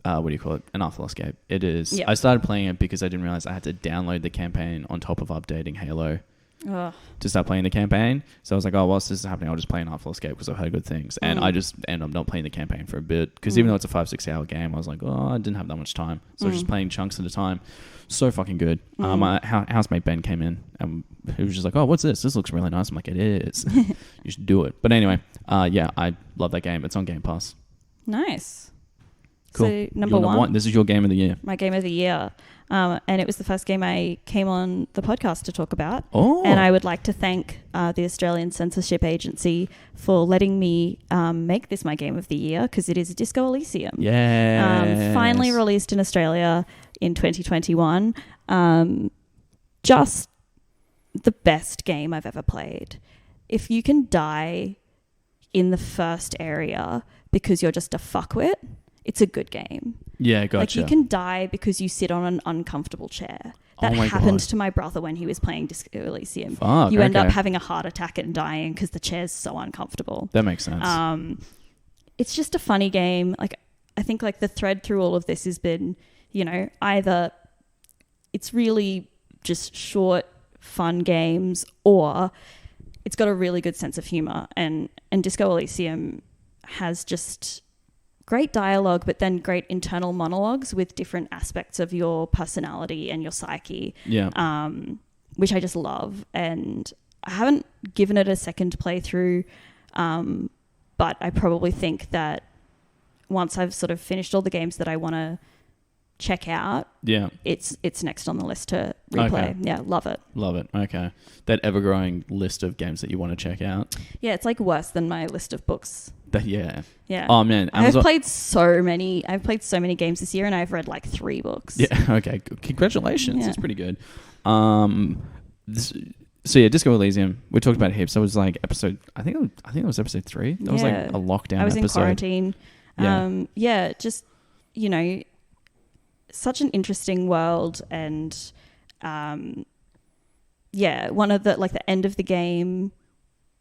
what do you call it? An Artful Escape. It is. Yep. I started playing it because I didn't realize I had to download the campaign on top of updating Halo to start playing the campaign. So I was like, oh, whilst this is happening, I'll just play an Artful Escape because I've heard good things. And I just end up not playing the campaign for a bit because even though it's a 5-6 hour game, I was like, oh, I didn't have that much time. So I was just playing chunks at a time. So fucking good. My housemate Ben came in and he was just like, oh, what's this? This looks really nice. I'm like, it is. You should do it. But anyway, I love that game. It's on Game Pass. Nice. Cool. So number one. This is your game of the year. My game of the year. And it was the first game I came on the podcast to talk about. Oh. And I would like to thank the Australian Censorship Agency for letting me make this my game of the year because it is Disco Elysium. Yeah. Finally released in Australia. in 2021. Just the best game I've ever played. If you can die in the first area because you're just a fuckwit, it's a good game. Yeah, gotcha. Like, you can die because you sit on an uncomfortable chair. That happened to my brother when he was playing Disco Elysium. Fuck, you end up having a heart attack and dying because the chair's so uncomfortable. That makes sense. It's just a funny game. Like, I think like the thread through all of this has been, you know, either it's really just short, fun games, or it's got a really good sense of humor. And Disco Elysium has just great dialogue, but then great internal monologues with different aspects of your personality and your psyche. Yeah. Which I just love. And I haven't given it a second playthrough, but I probably think that once I've sort of finished all the games that I want to check out, it's next on the list to replay. Okay. Yeah, love it. Love it. Okay. That ever-growing list of games that you want to check out. Yeah, it's like worse than my list of books. Yeah. Oh man, I've played so many games this year, and I've read like 3 books. Yeah. Okay. Congratulations. Yeah. It's pretty good. So yeah, Disco Elysium. We talked about it heaps. That was like episode. I think it was episode 3. That was like a lockdown. I was in quarantine. Yeah. Just, you know, such an interesting world, and one of the, like, the end of the game,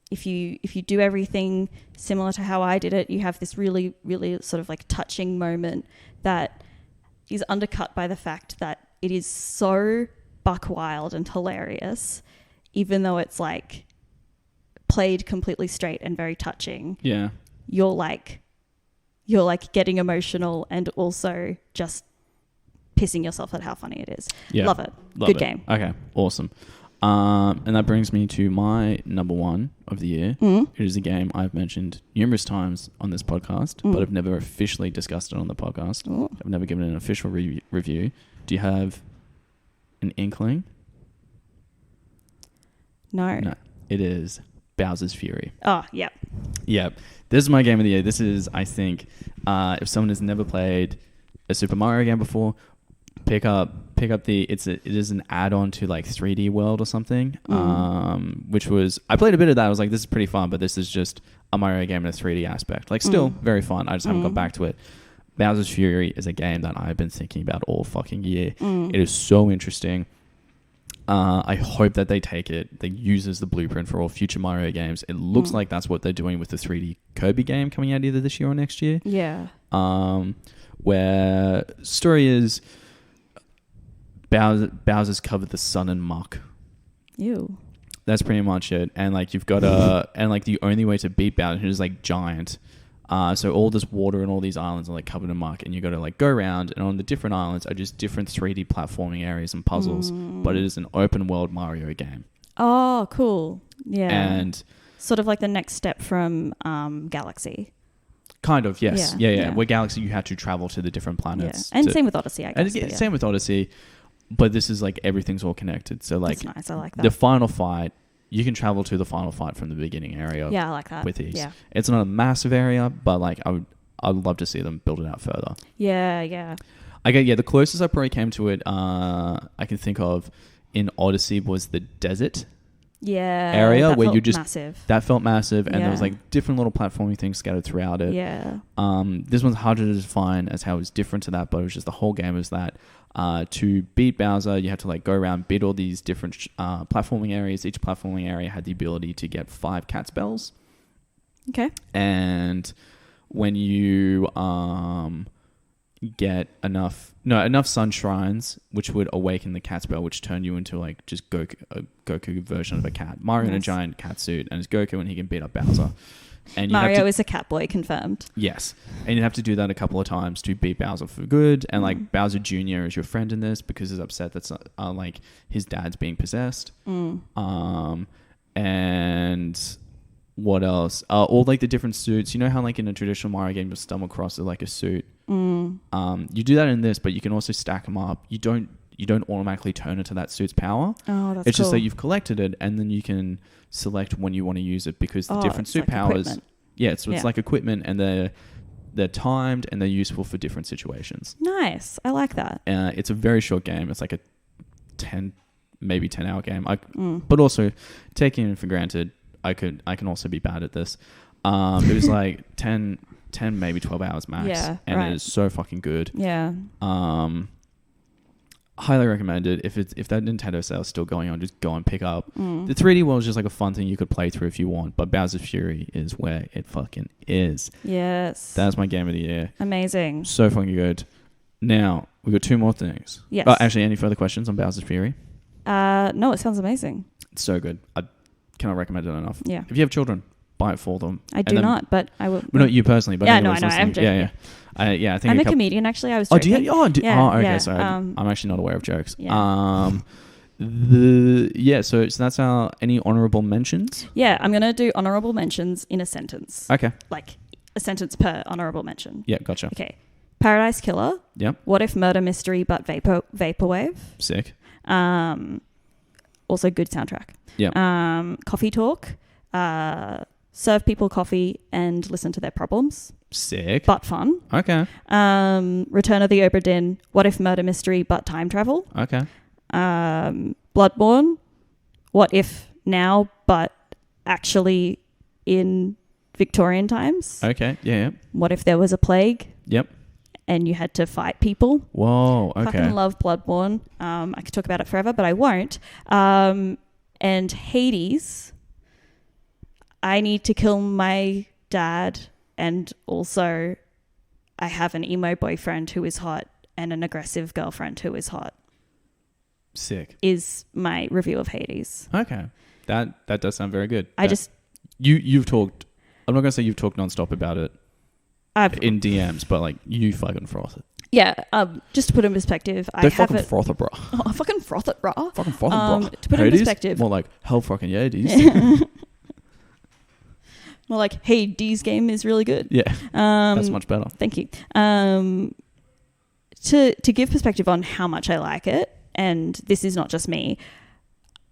if you do everything similar to how I did it, you have this really, really sort of like touching moment that is undercut by the fact that it is so buck wild and hilarious, even though it's like played completely straight and very touching. Yeah. You're like getting emotional and also just pissing yourself at how funny it is. Yeah. Love it. Good game. Okay. Awesome. And that brings me to my number 1 of the year. It is a game I've mentioned numerous times on this podcast, but I've never officially discussed it on the podcast. I've never given it an official review. Do you have an inkling? No. It is Bowser's Fury. Oh, yeah. Yeah. This is my game of the year. This is, I think, if someone has never played a Super Mario game before, pick up the it is an add-on to like 3D World or something, which was, I played a bit of that. I was like, this is pretty fun, but this is just a Mario game in a 3D aspect. Like, still very fun. I just haven't got back to it. Bowser's Fury is a game that I've been thinking about all fucking year. It is so interesting. I hope that they use as the blueprint for all future Mario games. It looks like that's what they're doing with the 3D Kirby game coming out either this year or next year. Yeah. Where story is Bowser's covered the sun in muck. Ew. That's pretty much it. And like you've got and like the only way to beat Bowser is like giant. So all this water and all these islands are like covered in muck, and you got to like go around, and on the different islands are just different 3D platforming areas and puzzles. But it is an open world Mario game. Oh, cool. Yeah. And sort of like the next step from Galaxy. Kind of, yes. Yeah. Where Galaxy, you had to travel to the different planets. Yeah. And same with Odyssey, I guess. And same with Odyssey. But this is like everything's all connected. So like, that's nice. I like that. The final fight, you can travel to the final fight from the beginning area. Yeah, I like that. With ease. Yeah. It's not a massive area, but like I'd love to see them build it out further. Yeah. The closest I probably came to it, I can think of in Odyssey was the desert. Yeah. Area where you just massive. That felt massive, and there was like different little platforming things scattered throughout it. Yeah. This one's harder to define as how it was different to that, but it was just the whole game was that. To beat Bowser, you had to like go around, beat all these different platforming areas. Each platforming area had the ability to get 5 cat spells. Okay. And when you get enough sun shrines, which would awaken the cat spell, which turned you into like just a Goku version of a cat. Mario in a giant cat suit, and it's Goku, and he can beat up Bowser. And Mario is a cat boy, confirmed. Yes. And you have to do that a couple of times to beat Bowser for good. And like Bowser Jr. is your friend in this because he's upset that like his dad's being possessed. And what else? All like the different suits. You know how like in a traditional Mario game you'll stumble across like a suit. You do that in this, but you can also stack them up. You don't automatically turn into that suit's power. Oh, that's It's cool. just that you've collected it, and then you can select when you want to use it because the different suit like powers. Equipment. Yeah, so it's like equipment, and they're timed and they're useful for different situations. Nice. I like that. It's a very short game. It's like a 10 hour game. But also taking it for granted, I can also be bad at this. It was like 10 maybe 12 hours max. Yeah, and right. it is so fucking good. Yeah. Highly recommended. If that Nintendo sale is still going on, just go and pick up. The 3D world is just like a fun thing you could play through if you want, but Bowser's Fury is where it fucking is. Yes. That's my game of the year. Amazing. So fucking good. Now, we've got 2 more things. Yes. Oh, actually, any further questions on Bowser's Fury? No, it sounds amazing. It's so good. I cannot recommend it enough. Yeah. If you have children, buy it for them. I do not, but I will. Well, not you personally, but yeah, anyone no, I know. I'm joking. Yeah. I think I'm a comedian, actually. I was joking. Oh, do you? Oh, okay. Yeah, Sorry, I'm actually not aware of jokes. Yeah. So that's our any honourable mentions. Yeah, I'm gonna do honourable mentions in a sentence. Okay. Like a sentence per honourable mention. Yeah, gotcha. Okay. Paradise Killer. Yep. What If Murder Mystery but Vaporwave. Sick. Also good soundtrack. Yeah. Coffee Talk. Serve people coffee and listen to their problems. Sick. But fun. Okay. Return of the Obra Dinn. What If Murder Mystery but time travel. Okay. Bloodborne. What if now but actually in Victorian times. Okay. Yeah. What if there was a plague? Yep. And you had to fight people. Whoa. Okay. Fucking love Bloodborne. I could talk about it forever, but I won't. And Hades. I need to kill my dad, and also I have an emo boyfriend who is hot and an aggressive girlfriend who is hot. Sick. Is my review of Hades. Okay. That does sound very good. You've talked. I'm not gonna say you've talked nonstop about it in DMs, but like you fucking froth it. Yeah. Just to put in perspective, I have fucking it. froth it, bro. Oh, I fucking froth it, bro. Fucking froth it, bro. To put Hades? in perspective, more like hell fucking yeah, Hades. More like, hey, D's game is really good. Yeah. That's much better. Thank you. To give perspective on how much I like it, and this is not just me,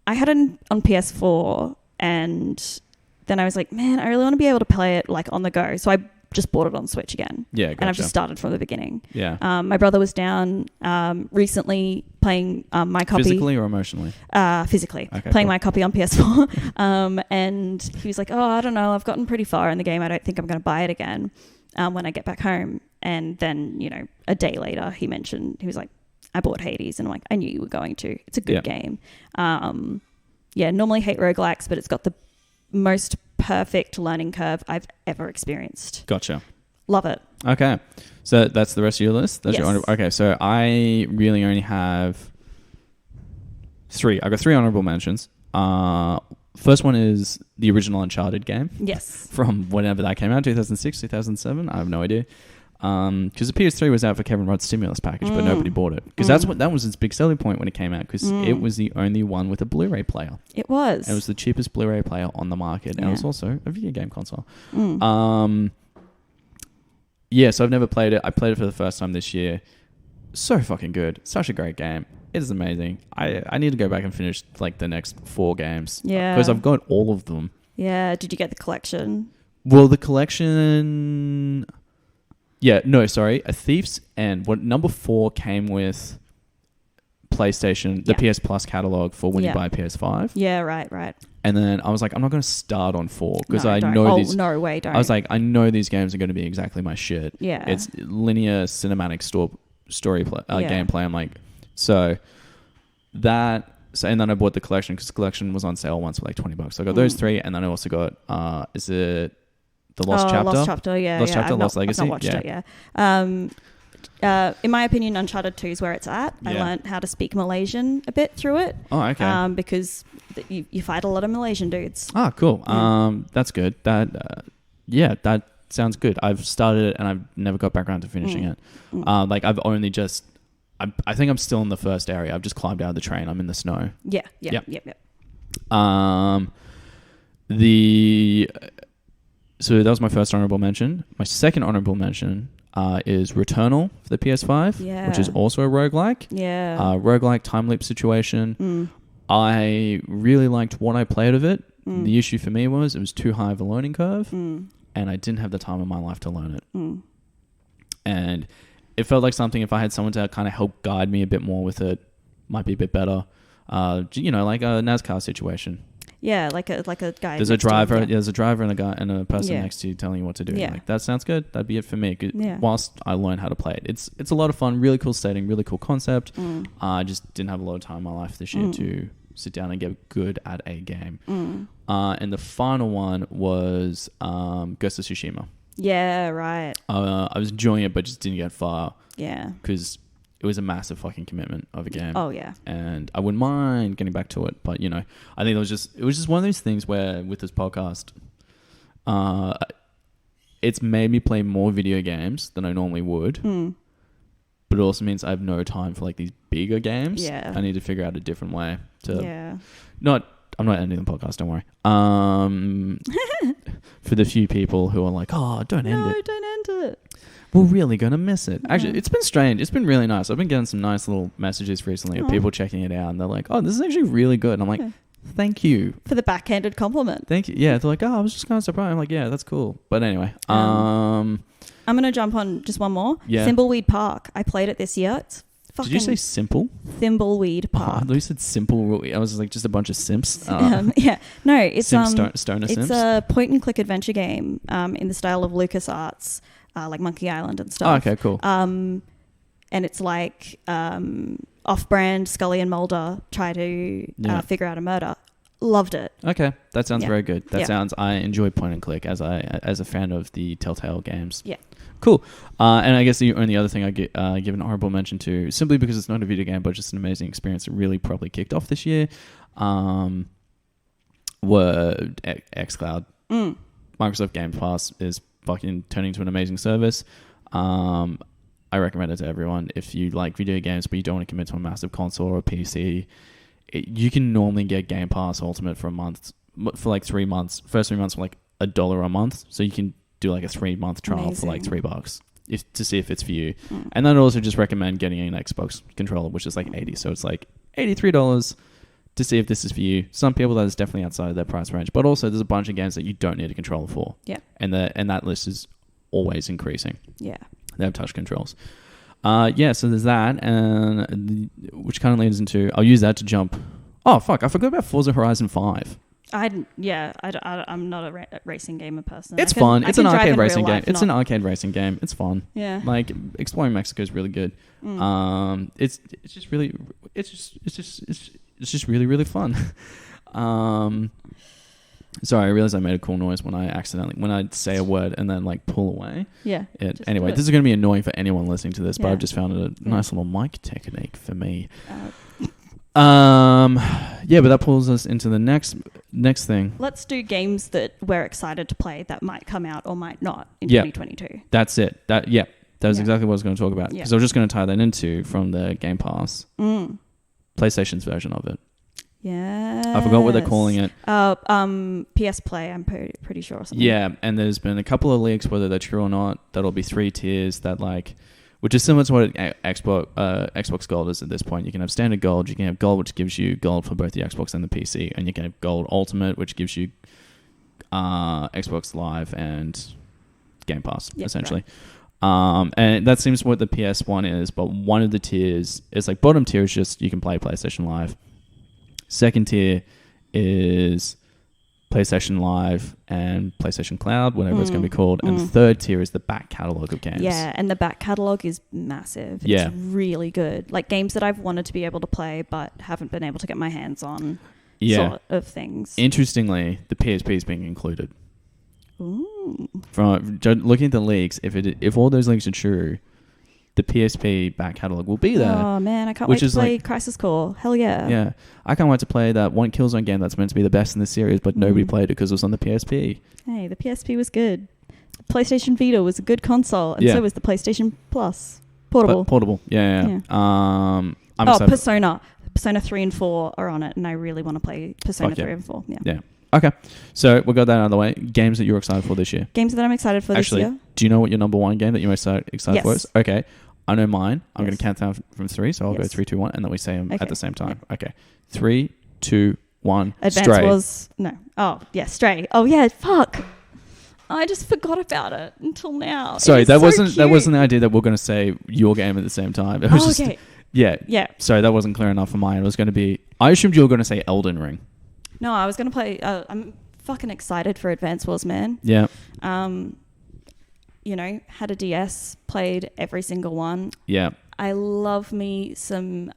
I had it on PS4, and then I was like, man, I really want to be able to play it like on the go. So I just bought it on Switch again. Yeah, gotcha. And I've just started from the beginning. Yeah. My brother was down recently playing my copy. Physically or emotionally? Physically. Okay, playing cool. my copy on PS4. And he was like, oh, I don't know. I've gotten pretty far in the game. I don't think I'm going to buy it again when I get back home. And then, a day later, he was like, I bought Hades. And I'm like, I knew you were going to. It's a good game. Normally hate roguelikes, but it's got the most perfect learning curve I've ever experienced. Gotcha. Love it. Okay. So that's the rest of your list? That's yes. Okay, so I really only have 3. I've got 3 honourable mentions. First one is the original Uncharted game. Yes. From whenever that came out, 2006, 2007. I have no idea. Because the PS3 was out for Kevin Rudd's stimulus package, but nobody bought it. Because that was its big selling point when it came out, because it was the only one with a Blu-ray player. It was. It was the cheapest Blu-ray player on the market, and it was also a video game console. So I've never played it. I played it for the first time this year. So fucking good. Such a great game. It is amazing. I need to go back and finish like the next 4 games. Yeah. Because I've got all of them. Yeah. Did you get the collection? Well, the collection... Yeah, no, sorry. A Thief's End. Number 4 came with PlayStation, the PS Plus catalog for when you buy a PS5. Yeah, right. And then I was like, I'm not going to start on 4 because I don't. know these. No way, don't. I was like, I know these games are going to be exactly my shit. Yeah. It's linear cinematic story gameplay. I'm like, so that. So, and then I bought the collection because the collection was on sale once for like $20. So I got those 3, and then I also got is it the Lost Chapter? Lost Chapter, yeah. Lost Chapter, Lost Legacy. I've not watched it, yeah. In my opinion, Uncharted 2 is where it's at. I learned how to speak Malaysian a bit through it. Oh, okay. Because you fight a lot of Malaysian dudes. Ah, cool. That's good. That sounds good. I've started it and I've never got back around to finishing it. I've only just... I think I'm still in the first area. I've just climbed out of the train. I'm in the snow. Yeah. So that was my first honourable mention. My second honourable mention is Returnal for the PS5, which is also a roguelike. Yeah. Roguelike time loop situation. I really liked what I played of it. The issue for me was it was too high of a learning curve, and I didn't have the time in my life to learn it. And it felt like something, if I had someone to kind of help guide me a bit more with it, might be a bit better. You know, like a NASCAR situation. Yeah, like a guy. There's a driver. There's a driver and a guy and a person next to you telling you what to do. Yeah. Like, that sounds good. That'd be it for me. Whilst I learn how to play it, it's a lot of fun. Really cool setting. Really cool concept. I just didn't have a lot of time in my life this year to sit down and get good at a game. And the final one was Ghost of Tsushima. Yeah, right. I was enjoying it, but just didn't get far. Yeah. Because it was a massive fucking commitment of a game. Oh, yeah. And I wouldn't mind getting back to it. But, you know, I think it was just one of those things where with this podcast, it's made me play more video games than I normally would. But it also means I have no time for like these bigger games. Yeah. I need to figure out a different way to... Yeah. I'm not ending the podcast, don't worry. For the few people who are like, oh, don't end it. No, don't end it. We're really going to miss it. Actually, it's been strange. It's been really nice. I've been getting some nice little messages recently of people checking it out. And they're like, oh, this is actually really good. And I'm like, thank you. For the backhanded compliment. Thank you. Yeah, they're like, oh, I was just kind of surprised. I'm like, yeah, that's cool. But anyway. I'm going to jump on just one more. Yeah. Thimbleweed Park. I played it this year. It's fucking... Did you say simple? Thimbleweed Park. Oh, I thought you said simple. I was like, just a bunch of simps. Yeah. No, it's... Stoner it's simps? a point-and-click adventure game in the style of LucasArts. Like Monkey Island and stuff. Oh, okay, cool. And it's like off-brand Scully and Mulder try to figure out a murder. Loved it. Okay, that sounds very good. That sounds... I enjoy point and click as a fan of the Telltale games. Yeah. Cool. And I guess the only other thing I give an honourable mention to, simply because it's not a video game, but just an amazing experience that really probably kicked off this year, were xCloud. Microsoft Game Pass is fucking turning to an amazing service. I recommend it to everyone. If you like video games but you don't want to commit to a massive console or a PC, you can normally get Game Pass Ultimate for a month, for like 3 months. First 3 months for like $1 a month, so you can do like a 3-month trial for like $3 to see if it's for you. And then I'd also just recommend getting an Xbox controller, which is like $80, so it's like $83 to see if this is for you. Some people, that is definitely outside of their price range, but also there's a bunch of games that you don't need a controller for. Yeah. And that list is always increasing. Yeah. They have touch controls. So there's that, and which kind of leads into, I'll use that to jump. Oh fuck, I forgot about Forza Horizon 5. I'm not a racing gamer person. It's fun. It's an arcade racing game. It's an arcade racing game. It's fun. Yeah. Like, exploring Mexico is really good. It's just really really fun. Sorry, I realized I made a cool noise when I say a word and then like pull away. Yeah. Anyway, this is going to be annoying for anyone listening to this, but I've just found it a nice little mic technique for me. But that pulls us into the next thing. Let's do games that we're excited to play that might come out or might not in 2022. That's it. That was exactly what I was going to talk about, because I was just going to tie that into from the Game Pass, PlayStation's version of it. Yeah. I forgot what they're calling it. PS Play, I'm pretty sure. Or something. Yeah, and there's been a couple of leaks, whether they're true or not. That'll be 3 tiers that which is similar to what Xbox Gold is at this point. You can have standard gold, you can have gold, which gives you gold for both the Xbox and the PC, and you can have gold ultimate, which gives you Xbox Live and Game Pass, essentially. Right. And that seems what the PS1 is, but one of the tiers is like, bottom tier is just you can play PlayStation Live. Second tier is PlayStation Live and PlayStation Cloud, whatever it's going to be called. And the third tier is the back catalogue of games. Yeah, and the back catalogue is massive. It's really good. Like games that I've wanted to be able to play but haven't been able to get my hands on sort of things. Interestingly, the PSP is being included. Ooh. From looking at the leaks, if all those leaks are true, the PSP back catalogue will be there. Oh man, I can't wait to play Crisis Core. Hell yeah. Yeah. I can't wait to play that one Killzone game that's meant to be the best in the series, but nobody played it because it was on the PSP. Hey, the PSP was good. PlayStation Vita was a good console, and so was the PlayStation Plus. Portable. Portable. Yeah. Persona. Persona 3 and 4 are on it, and I really want to play Persona 3 and 4. Yeah. Okay. So we got that out of the way. Games that you're excited for this year. Games that I'm excited for this year. Do you know what your number one game that you're most excited for is? Okay. I know mine. I'm going to count down from 3, so I'll go 3, 2, 1, and then we say them at the same time. Yeah. Okay. 3, 2, 1. Advance Stray. was... No. Oh, yeah, Stray. Oh, yeah, fuck. I just forgot about it until now. Sorry, that wasn't cute. the idea that we're going to say your game at the same time. It was just okay. Yeah. Sorry, that wasn't clear enough for mine. It was going to be. I assumed you were going to say Elden Ring. No, I was going to play. I'm fucking excited for Advance Wars, man. Yeah. You know, had a DS, played every single one. Yeah. I love me some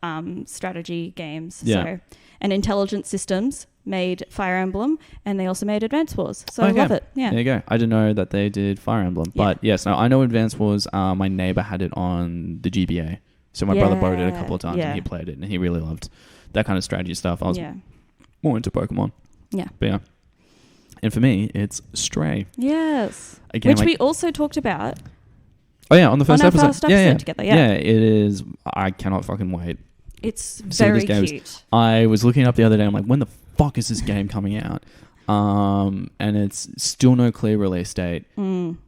strategy games. Yeah. So, and Intelligent Systems made Fire Emblem, and they also made Advance Wars. So I love it. Yeah. There you go. I didn't know that they did Fire Emblem, but yes, no, I know Advance Wars. My neighbor had it on the GBA, so my brother borrowed it a couple of times, and he played it, and he really loved that kind of strategy stuff. I was more into Pokemon. Yeah. But yeah. And for me, it's Stray. Yes. Again, which we also talked about. Oh yeah, on the first episode. Together. Yeah, it is. I cannot fucking wait. It's very cute. I was looking up the other day. I'm like, when the fuck is this game coming out? And it's still no clear release date.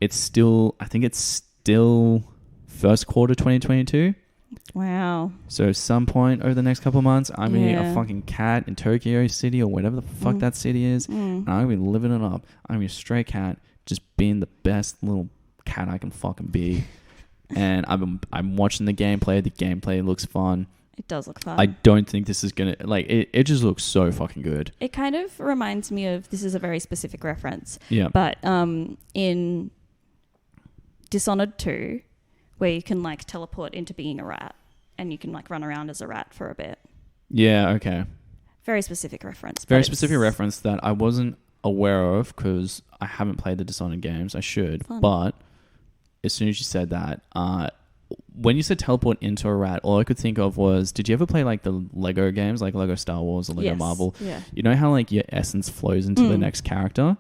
It's still, I think it's still first quarter 2022. Wow. So some point over the next couple of months, I'm going to be a fucking cat in Tokyo City or whatever the fuck that city is. And I'm going to be living it up. I'm going to be a stray cat, just being the best little cat I can fucking be. And I'm watching the gameplay. The gameplay looks fun. It does look fun. I don't think this is going to... Like, it just looks so fucking good. It kind of reminds me of... This is a very specific reference. Yeah. But in Dishonored 2, where you can, like, teleport into being a rat, and you can, like, run around as a rat for a bit. Yeah, okay. Very specific reference. Very specific reference that I wasn't aware of because I haven't played the Dishonored games. I should. Fun. But as soon as you said that... when you said teleport into a rat, all I could think of was, did you ever play like the Lego games, like Lego Star Wars or Lego Marvel? Yeah. You know how like your essence flows into the next character?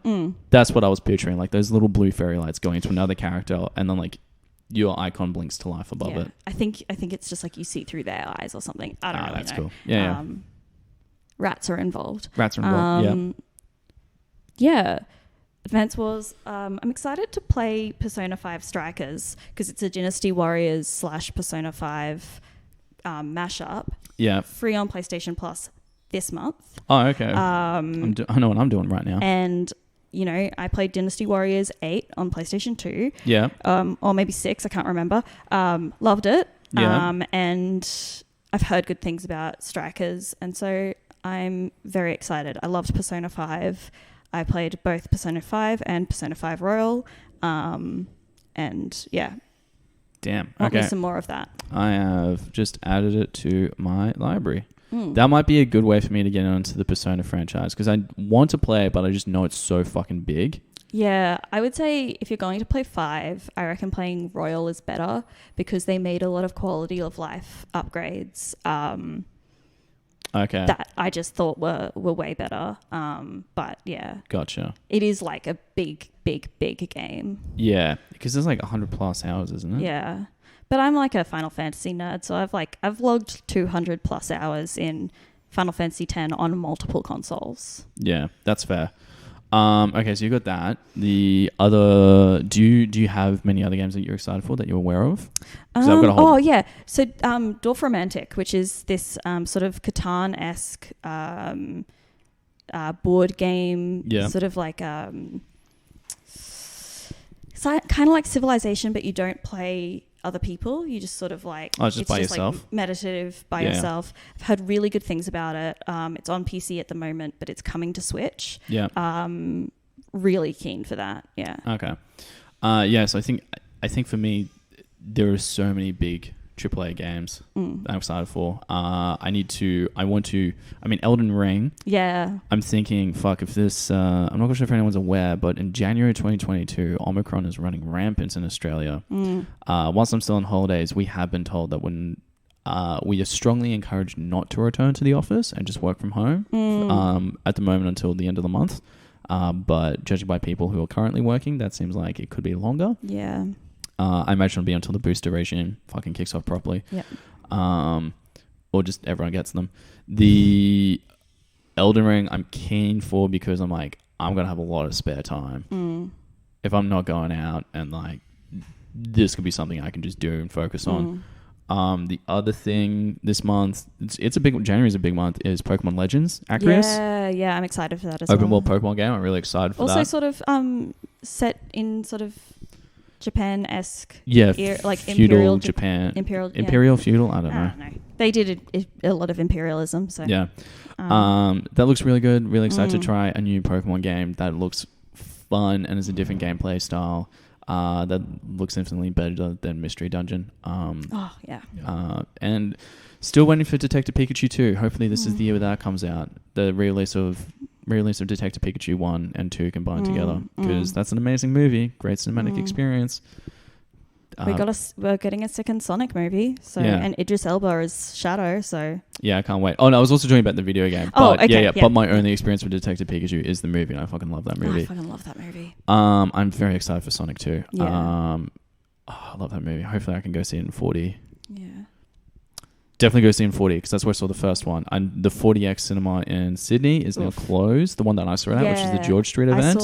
That's what I was picturing, like those little blue fairy lights going into another character and then like your icon blinks to life above it. I think it's just like you see through their eyes or something. I don't know. That's cool. Yeah, Rats are involved. Yeah. Advance Wars. I'm excited to play Persona 5 Strikers because it's a Dynasty Warriors / Persona 5 mashup. Yeah. Free on PlayStation Plus this month. Oh, okay. I know what I'm doing right now. And, you know, I played Dynasty Warriors 8 on PlayStation 2. Yeah. Or maybe 6, I can't remember. Loved it. Yeah. And I've heard good things about Strikers. And so I'm very excited. I loved Persona 5. I played both Persona 5 and Persona 5 Royal. And yeah. Damn. I'll Okay. do some more of that. I have just added it to my library. That might be a good way for me to get into the Persona franchise because I want to play it, but I just know it's so fucking big. Yeah, I would say if you're going to play 5, I reckon playing Royal is better because they made a lot of quality of life upgrades. Okay. That I just thought were way better. But yeah. Gotcha. It is like a big game. Yeah, because there's like 100 plus hours, isn't it? Yeah. But I'm like a Final Fantasy nerd, so I've logged 200 plus hours in Final Fantasy X on multiple consoles. Yeah, that's fair. Okay, so you got that. The other, do you have many other games that you're excited for that you're aware of? So Dwarf Romantic, which is this sort of Catan-esque board game, sort of like kind of like Civilization, but you don't play other people. You just sort of like just by yourself, like meditative by yourself. I've heard really good things about it. It's on PC at the moment, but it's coming to Switch. Really keen for that. Okay. So I think for me there are so many big AAA games that I'm excited for. Elden Ring. Yeah. I'm thinking, if this, I'm not sure if anyone's aware, but in January 2022, Omicron is running rampant in Australia. Whilst I'm still on holidays, we have been told that when we are strongly encouraged not to return to the office and just work from home at the moment until the end of the month. But judging by people who are currently working, that seems like it could be longer. Yeah. I imagine it'll be until the booster regime fucking kicks off properly. Yep. Or just everyone gets them. The Elden Ring I'm keen for because I'm like, I'm going to have a lot of spare time. If I'm not going out and like, this could be something I can just do and focus on. The other thing this month, January's a big month, is Pokemon Legends Arceus. Yeah, I'm excited for that as Open well. world Pokemon game, I'm really excited for that. that. Also sort of set in sort of Japan-esque. Yeah, like feudal Imperial Japan. Imperial feudal? I don't know. They did a lot of imperialism. So yeah. That looks really good. Really excited to try a new Pokemon game that looks fun and is a different gameplay style. That looks infinitely better than Mystery Dungeon. And still waiting for Detective Pikachu 2. Hopefully this is the year that comes out. The release of Detective Pikachu 1 and 2 combined together, because that's an amazing movie, great cinematic experience. We're getting a second Sonic movie, so and Idris Elba is Shadow, so yeah, I can't wait. Oh no, I was also talking about the video game. But but my only experience with Detective Pikachu is the movie, and I fucking love that movie. I fucking love that movie. I'm very excited for Sonic 2. Yeah. I love that movie. Hopefully I can go see it in 4D. Yeah. Definitely go see it in 4D, because that's where I saw the first one. And the 4DX cinema in Sydney is now closed. The one that I saw it at, which is the George Street event.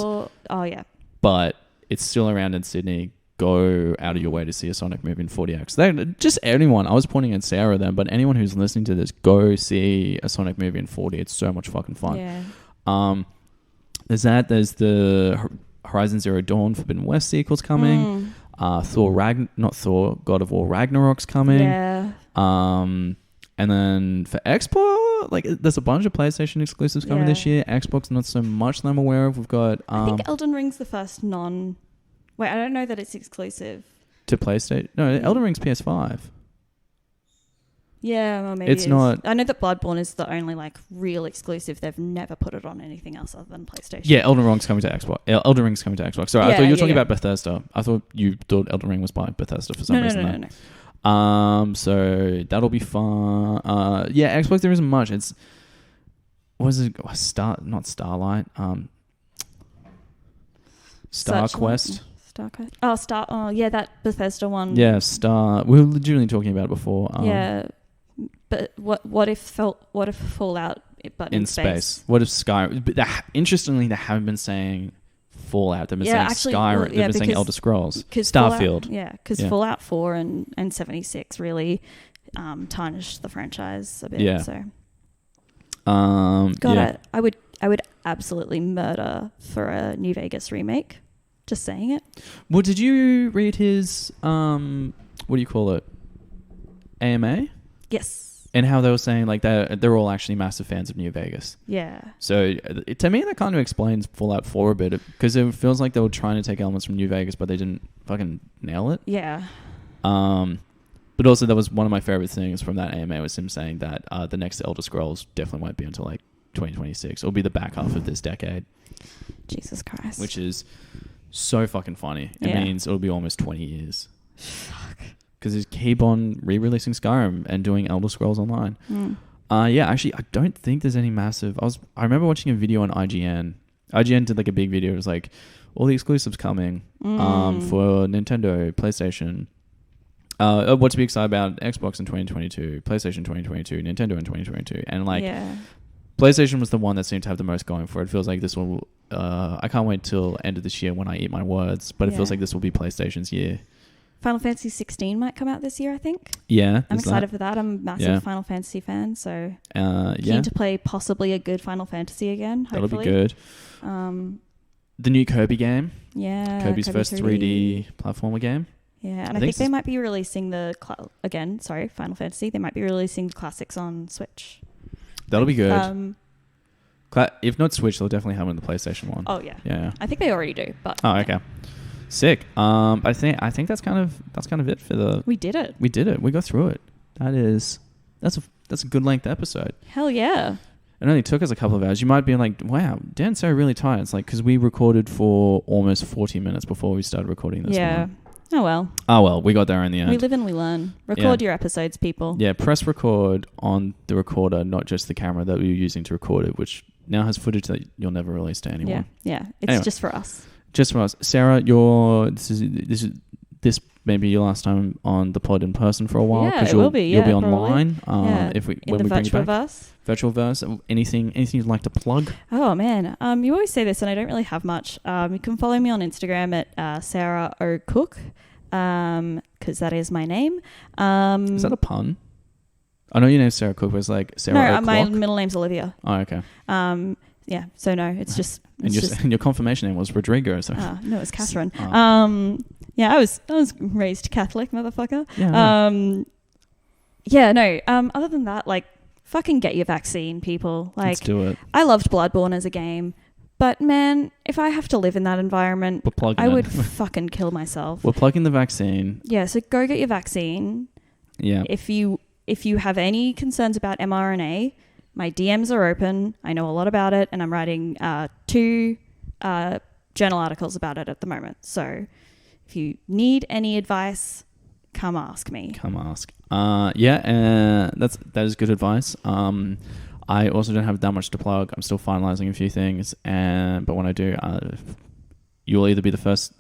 But it's still around in Sydney. Go out of your way to see a Sonic movie in 4DX. Just anyone. I was pointing at Sarah then, but anyone who's listening to this, go see a Sonic movie in 4D. It's so much fucking fun. Yeah. There's that. There's the Horizon Zero Dawn Forbidden West sequels coming. God of War Ragnarok's coming. Yeah. And then for Xbox, there's a bunch of PlayStation exclusives coming this year. Xbox, not so much that I'm aware of. We've got... I think Elden Ring's the first Wait, I don't know that it's exclusive. To PlayStation? No, Elden Ring's PS5. Yeah, well, maybe it's not... I know that Bloodborne is the only, real exclusive. They've never put it on anything else other than PlayStation. Yeah, Elden Ring's coming to Xbox. Sorry, I thought you were talking about Bethesda. I thought you thought Elden Ring was by Bethesda for some reason. No. So that'll be fun. Xbox, there isn't much. It's... What is it? Not Starlight. StarQuest. StarQuest. Oh, yeah, that Bethesda one. Yeah, we were legitimately talking about it before. But what if Fallout, but in space? What if Skyrim? But interestingly, they haven't been saying Fallout. They've been saying Skyrim. They've been saying Elder Scrolls. Starfield. Because Fallout 4 and 76 really tarnished the franchise a bit. Yeah. So. I would absolutely murder for a New Vegas remake. Just saying it. Well, did you read his what do you call it? AMA? Yes. And how they were saying they're all actually massive fans of New Vegas. Yeah. So to me that kind of explains Fallout 4 a bit, because it feels like they were trying to take elements from New Vegas, but they didn't fucking nail it. Yeah. But also that was one of my favorite things from that AMA was him saying that the next Elder Scrolls definitely won't be until 2026. It'll be the back half of this decade. Jesus Christ. Which is so fucking funny. It means it'll be almost 20 years. Fuck. Because they keep on re-releasing Skyrim and doing Elder Scrolls Online. Actually, I don't think there's any massive... I remember watching a video on IGN. IGN did a big video. It was all the exclusives coming for Nintendo, PlayStation. What to be excited about? Xbox in 2022, PlayStation 2022, Nintendo in 2022. And PlayStation was the one that seemed to have the most going for it. It feels like this will... I can't wait till end of this year when I eat my words, but it feels like this will be PlayStation's year. Final Fantasy 16 might come out this year, I think. Yeah. I'm excited for that. I'm a massive Final Fantasy fan, so keen to play possibly a good Final Fantasy again, hopefully. That'll be good. The new Kirby game. Yeah. Kirby's first 3D platformer game. Yeah, and I think they might be releasing Final Fantasy. They might be releasing the classics on Switch. That'll be good. If not Switch, they'll definitely have it on the PlayStation one. Oh yeah. Yeah. I think they already do, but. Oh, okay. Sick. I think that's kind of it for the... We did it. We got through it. That's a good length episode. Hell yeah. It only took us a couple of hours. You might be like, wow, Dan's so really tired. It's because we recorded for almost 40 minutes before we started recording this one. Oh well, we got there in the end. We live and we learn. Record your episodes, people. Yeah, press record on the recorder, not just the camera that we were using to record it, which now has footage that you'll never release to anyone. Yeah. It's just for us. Just for us. Sarah, this may be your last time on the pod in person for a while. Yeah, it will be. You'll be online. When we bring you back. Virtualverse. Anything you'd like to plug? Oh man, you always say this, and I don't really have much. You can follow me on Instagram at Sarah O Cook, because that is my name. Is that a pun? I know your name's Sarah Cook, but it's Sarah O'Clock. No, my middle name's Olivia. Oh, okay. Yeah. So no, it's just. And your confirmation name was Rodrigo. So. No, it was Catherine. Oh. Yeah, I was raised Catholic, motherfucker. Yeah. Other than that, like, fucking get your vaccine, people. Like, let's do it. I loved Bloodborne as a game, but man, if I have to live in that environment, I would fucking kill myself. We're plugging the vaccine. Yeah, so go get your vaccine. Yeah. If you have any concerns about mRNA, my DMs are open. I know a lot about it, and I'm writing 2 journal articles about it at the moment. So if you need any advice, come ask me. Come ask. That is good advice. I also don't have that much to plug. I'm still finalizing a few things, but when I do, you'll either be the first.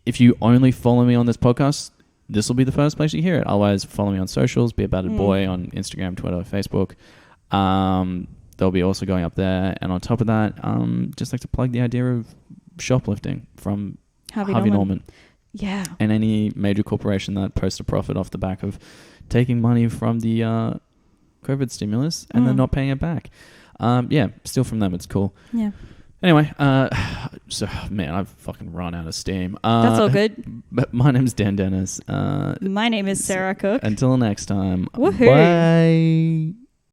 If you only follow me on this podcast, this will be the first place you hear it. Otherwise, follow me on socials. Be About It Boy on Instagram, Twitter, Facebook. They'll be also going up there, and on top of that, just like to plug the idea of shoplifting from Harvey Norman. Yeah. And any major corporation that posts a profit off the back of taking money from the COVID stimulus and then not paying it back. Steal from them. It's cool. Yeah. Anyway, so man, I've fucking run out of steam. That's all good. But my name's Dan Dennis. My name is Sarah Cook. Until next time. Woohoo. Bye.